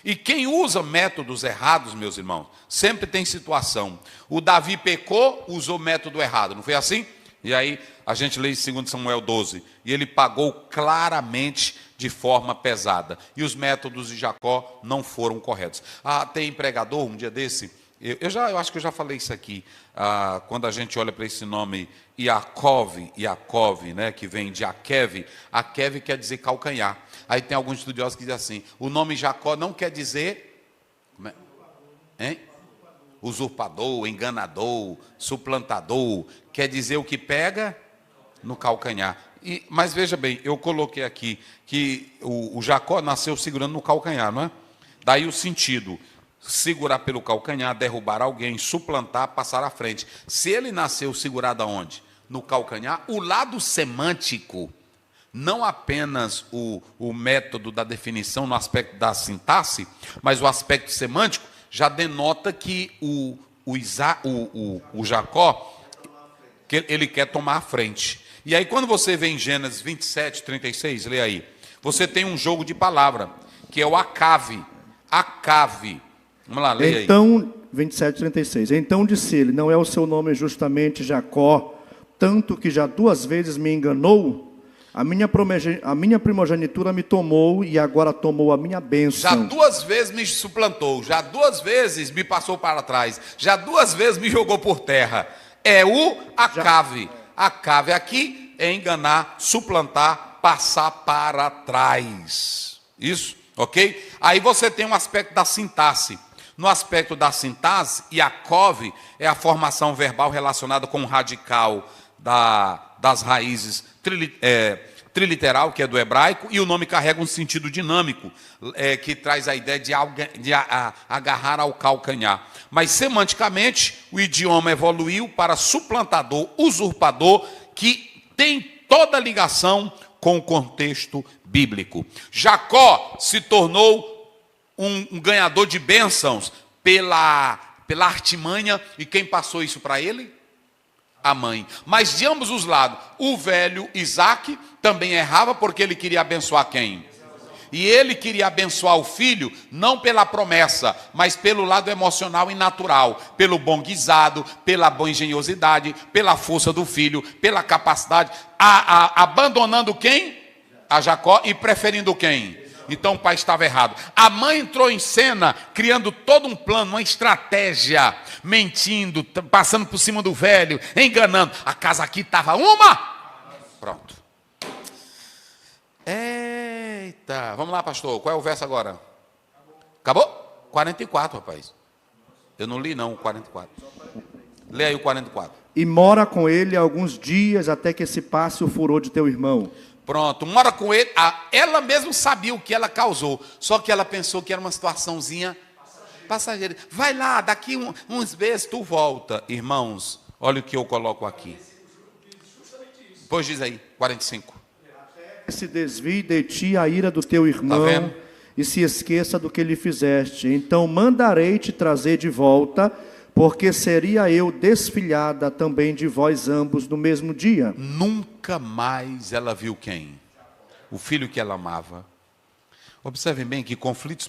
E quem usa métodos errados, meus irmãos, sempre tem situação. O Davi pecou, usou método errado, não foi assim? E aí a gente lê em 2 Samuel 12, e ele pagou claramente de forma pesada. E os métodos de Jacó não foram corretos. Tem pregador, um dia desse, eu acho que eu já falei isso aqui, quando a gente olha para esse nome Yaakov, né, que vem de Akev, Akev quer dizer calcanhar. Aí tem alguns estudiosos que dizem assim, o nome Jacó não quer dizer... Usurpador, enganador, suplantador, quer dizer o que pega no calcanhar. Mas veja bem, eu coloquei aqui que o Jacó nasceu segurando no calcanhar, não é? Daí o sentido, segurar pelo calcanhar, derrubar alguém, suplantar, passar à frente. Se ele nasceu segurado aonde? No calcanhar, o lado semântico, não apenas o método da definição no aspecto da sintaxe, mas o aspecto semântico já denota que o Jacó, que ele quer tomar a frente. E aí quando você vê em Gênesis 27, 36, lê aí, você tem um jogo de palavra, que é o acave. Acave. Vamos lá, lê aí. Então, 27, 36. Então disse ele, não é o seu nome justamente Jacó, tanto que já 2 vezes me enganou? A minha primogenitura me tomou e agora tomou a minha bênção. Já 2 vezes me suplantou, já 2 vezes me passou para trás, já 2 vezes me jogou por terra. É o acave. Acave aqui é enganar, suplantar, passar para trás. Isso, ok? Aí você tem um aspecto da sintaxe. No aspecto da sintaxe, Iacove é a formação verbal relacionada com o radical das raízes triliteral, que é do hebraico, e o nome carrega um sentido dinâmico, que traz a ideia de agarrar ao calcanhar. Mas, semanticamente, o idioma evoluiu para suplantador, usurpador, que tem toda a ligação com o contexto bíblico. Jacó se tornou um ganhador de bênçãos pela artimanha, e quem passou isso para ele? A mãe. Mas de ambos os lados, o velho Isaac também errava porque ele queria abençoar quem? E ele queria abençoar o filho, não pela promessa, mas pelo lado emocional e natural, pelo bom guisado, pela boa engenhosidade, pela força do filho, pela capacidade, abandonando quem? A Jacó, e preferindo quem? Então o pai estava errado. A mãe entrou em cena, criando todo um plano, uma estratégia, mentindo, passando por cima do velho, enganando. A casa aqui estava uma. Pronto. Eita. Vamos lá, pastor. Qual é o verso agora? Acabou? 44, rapaz. Eu não li não, o 44. Lê aí o 44. E mora com ele alguns dias até que se passe o furor de teu irmão. Pronto, mora com ele. Ela mesmo sabia o que ela causou, só que ela pensou que era uma situaçãozinha passageira. Vai lá, daqui uns meses tu volta. Irmãos, olha o que eu coloco aqui. Pois diz aí, 45. Se desvie de ti a ira do teu irmão, vendo? E se esqueça do que lhe fizeste. Então mandarei te trazer de volta, porque seria eu desfilhada também de vós ambos no mesmo dia. Nunca mais ela viu quem? O filho que ela amava. Observem bem que conflitos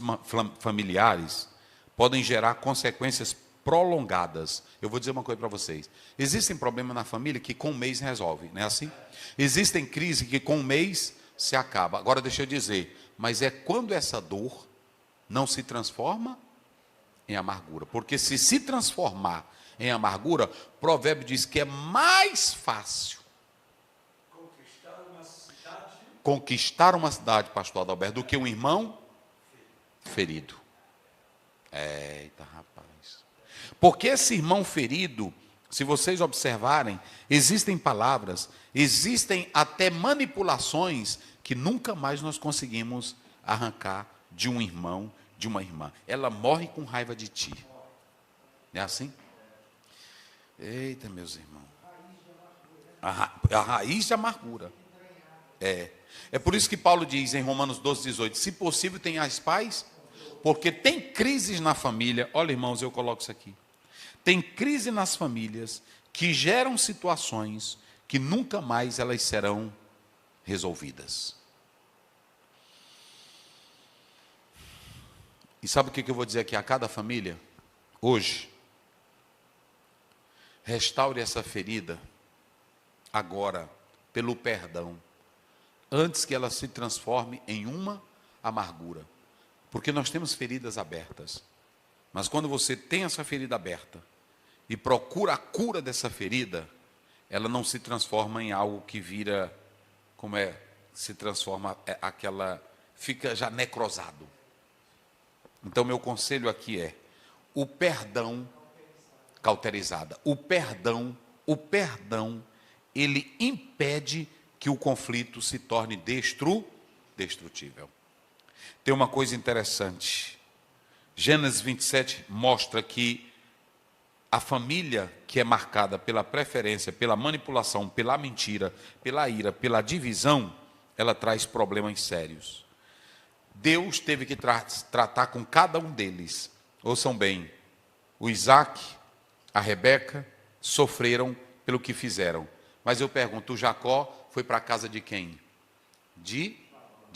familiares podem gerar consequências prolongadas. Eu vou dizer uma coisa para vocês. Existem problemas na família que com um mês resolve, não é assim? Existem crises que com um mês se acaba. Agora deixa eu dizer, mas é quando essa dor não se transforma em amargura. Porque se transformar em amargura, Provérbio diz que é mais fácil conquistar uma cidade, pastor Adalberto, do que um irmão ferido. Eita, rapaz. Porque esse irmão ferido, se vocês observarem, existem palavras, existem até manipulações que nunca mais nós conseguimos arrancar de um irmão, de uma irmã. Ela morre com raiva de ti. Não é assim? Eita, meus irmãos. A raiz de amargura. É por isso que Paulo diz em Romanos 12, 18, se possível tenhais paz, porque tem crises na família. Olha, irmãos, eu coloco isso aqui. Tem crise nas famílias que geram situações que nunca mais elas serão resolvidas. E sabe o que eu vou dizer aqui a cada família? Hoje, restaure essa ferida agora, pelo perdão, antes que ela se transforme em uma amargura. Porque nós temos feridas abertas. Mas quando você tem essa ferida aberta e procura a cura dessa ferida, ela não se transforma em algo que vira, se transforma fica já necrosado. Então, meu conselho aqui é o perdão cauterizada. O perdão, ele impede que o conflito se torne destrutível. Tem uma coisa interessante. Gênesis 27 mostra que a família que é marcada pela preferência, pela manipulação, pela mentira, pela ira, pela divisão, ela traz problemas sérios. Deus teve que tratar com cada um deles. Ouçam bem, o Isaac, a Rebeca, sofreram pelo que fizeram. Mas eu pergunto, o Jacó foi para a casa de quem? De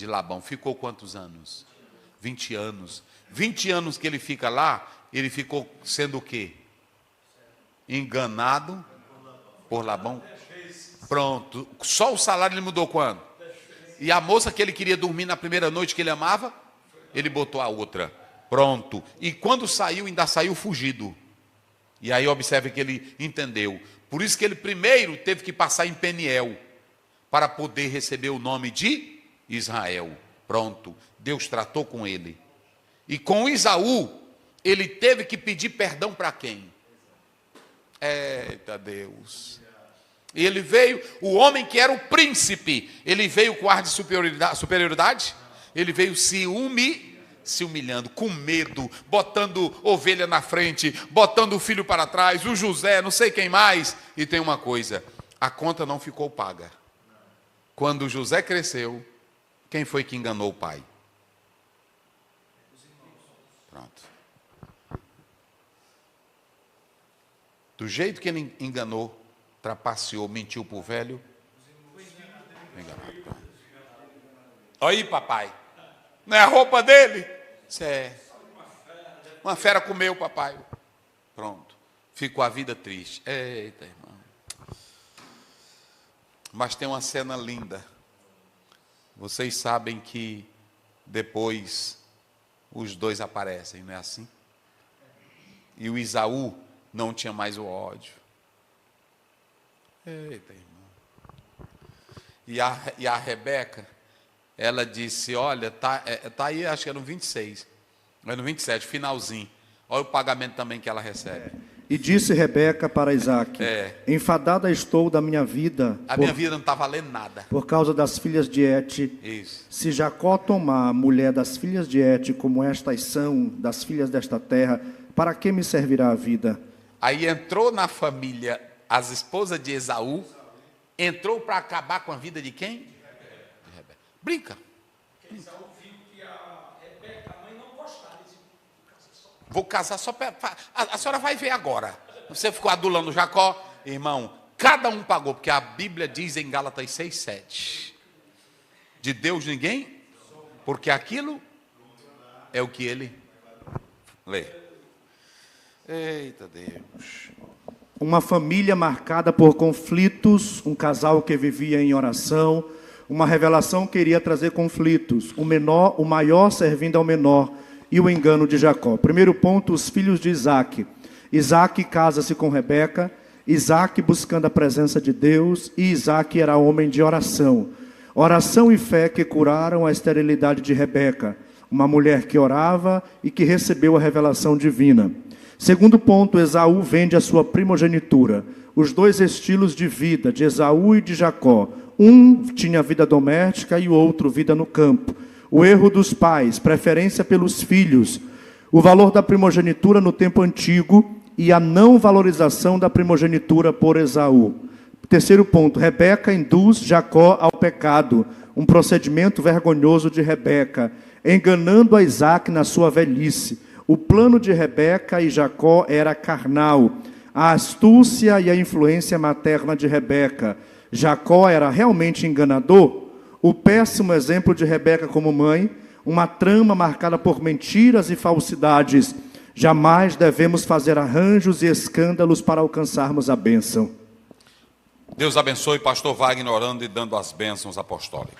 Labão. Ficou quantos anos? 20 anos. 20 anos que ele fica lá, ele ficou sendo o quê? Enganado por Labão. Pronto. Só o salário ele mudou quando? E a moça que ele queria dormir na primeira noite que ele amava, ele botou a outra. Pronto. E quando saiu, ainda saiu fugido. E aí observe que ele entendeu. Por isso que ele primeiro teve que passar em Peniel, para poder receber o nome de Israel. Pronto. Deus tratou com ele. E com Esaú, ele teve que pedir perdão para quem? Eita Deus. Ele veio, o homem que era o príncipe, ele veio com ar de superioridade? Ele veio se humilhando, com medo, botando ovelha na frente, botando o filho para trás, o José, não sei quem mais. E tem uma coisa, a conta não ficou paga. Quando José cresceu, quem foi que enganou o pai? Pronto. Do jeito que ele enganou, trapaceou, mentiu para o velho. Olha aí, papai. Não é a roupa dele? Isso é. Uma fera comeu, papai. Pronto. Ficou a vida triste. Eita, irmão. Mas tem uma cena linda. Vocês sabem que depois os dois aparecem, não é assim? E o Esaú não tinha mais o ódio. Eita, irmão. E a Rebeca, ela disse, olha, tá aí, acho que é no 26, é no 27, finalzinho. Olha o pagamento também que ela recebe. E disse Rebeca para Isaac, enfadada estou da minha vida. Minha vida não está valendo nada. Por causa das filhas de Et. Isso. Se Jacó tomar a mulher das filhas de Et, como estas são, das filhas desta terra, para que me servirá a vida? Aí entrou na família as esposas de Esaú, entrou para acabar com a vida de quem? De Rebeca. Brinca. Esaú viu que a Rebeca, a mãe, não gostava. Vou casar só para... A senhora vai ver agora. Você ficou adulando Jacó. Irmão, cada um pagou, porque a Bíblia diz em Gálatas 6:7. De Deus ninguém, porque aquilo é o que ele... Lê. Eita Deus. Uma família marcada por conflitos, um casal que vivia em oração, uma revelação que iria trazer conflitos, o maior servindo ao menor, e o engano de Jacó. Primeiro ponto, os filhos de Isaac. Isaac casa-se com Rebeca, Isaac buscando a presença de Deus, e Isaac era homem de oração. Oração e fé que curaram a esterilidade de Rebeca, uma mulher que orava e que recebeu a revelação divina. Segundo ponto, Esaú vende a sua primogenitura. Os dois estilos de vida, de Esaú e de Jacó. Um tinha vida doméstica e o outro vida no campo. O erro dos pais, preferência pelos filhos. O valor da primogenitura no tempo antigo e a não valorização da primogenitura por Esaú. Terceiro ponto, Rebeca induz Jacó ao pecado. Um procedimento vergonhoso de Rebeca, enganando a Isaac na sua velhice. O plano de Rebeca e Jacó era carnal. A astúcia e a influência materna de Rebeca. Jacó era realmente enganador. O péssimo exemplo de Rebeca como mãe, uma trama marcada por mentiras e falsidades. Jamais devemos fazer arranjos e escândalos para alcançarmos a bênção. Deus abençoe pastor Wagner orando e dando as bênçãos apostólicas.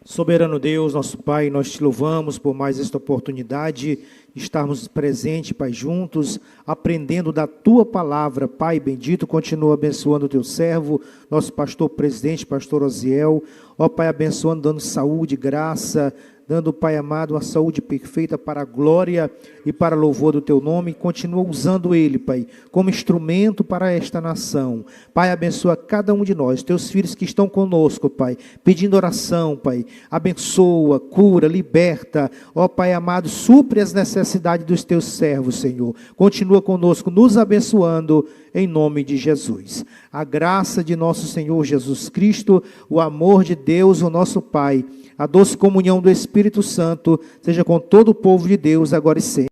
Soberano Deus, nosso Pai, nós te louvamos por mais esta oportunidade estarmos presentes, Pai, juntos, aprendendo da Tua palavra. Pai bendito, continua abençoando o Teu servo, nosso pastor presidente, pastor Osiel. Ó Pai, abençoando, dando saúde, graça, dando, Pai amado, uma saúde perfeita para a glória e para louvor do Teu nome. Continua usando ele, Pai, como instrumento para esta nação. Pai, abençoa cada um de nós, Teus filhos que estão conosco, Pai, pedindo oração, Pai. Abençoa, cura, liberta. Ó Pai amado, supre as necessidades dos Teus servos, Senhor. Continua conosco, nos abençoando, em nome de Jesus. A graça de nosso Senhor Jesus Cristo, o amor de Deus, o nosso Pai, a doce comunhão do Espírito Santo, seja com todo o povo de Deus, agora e sempre.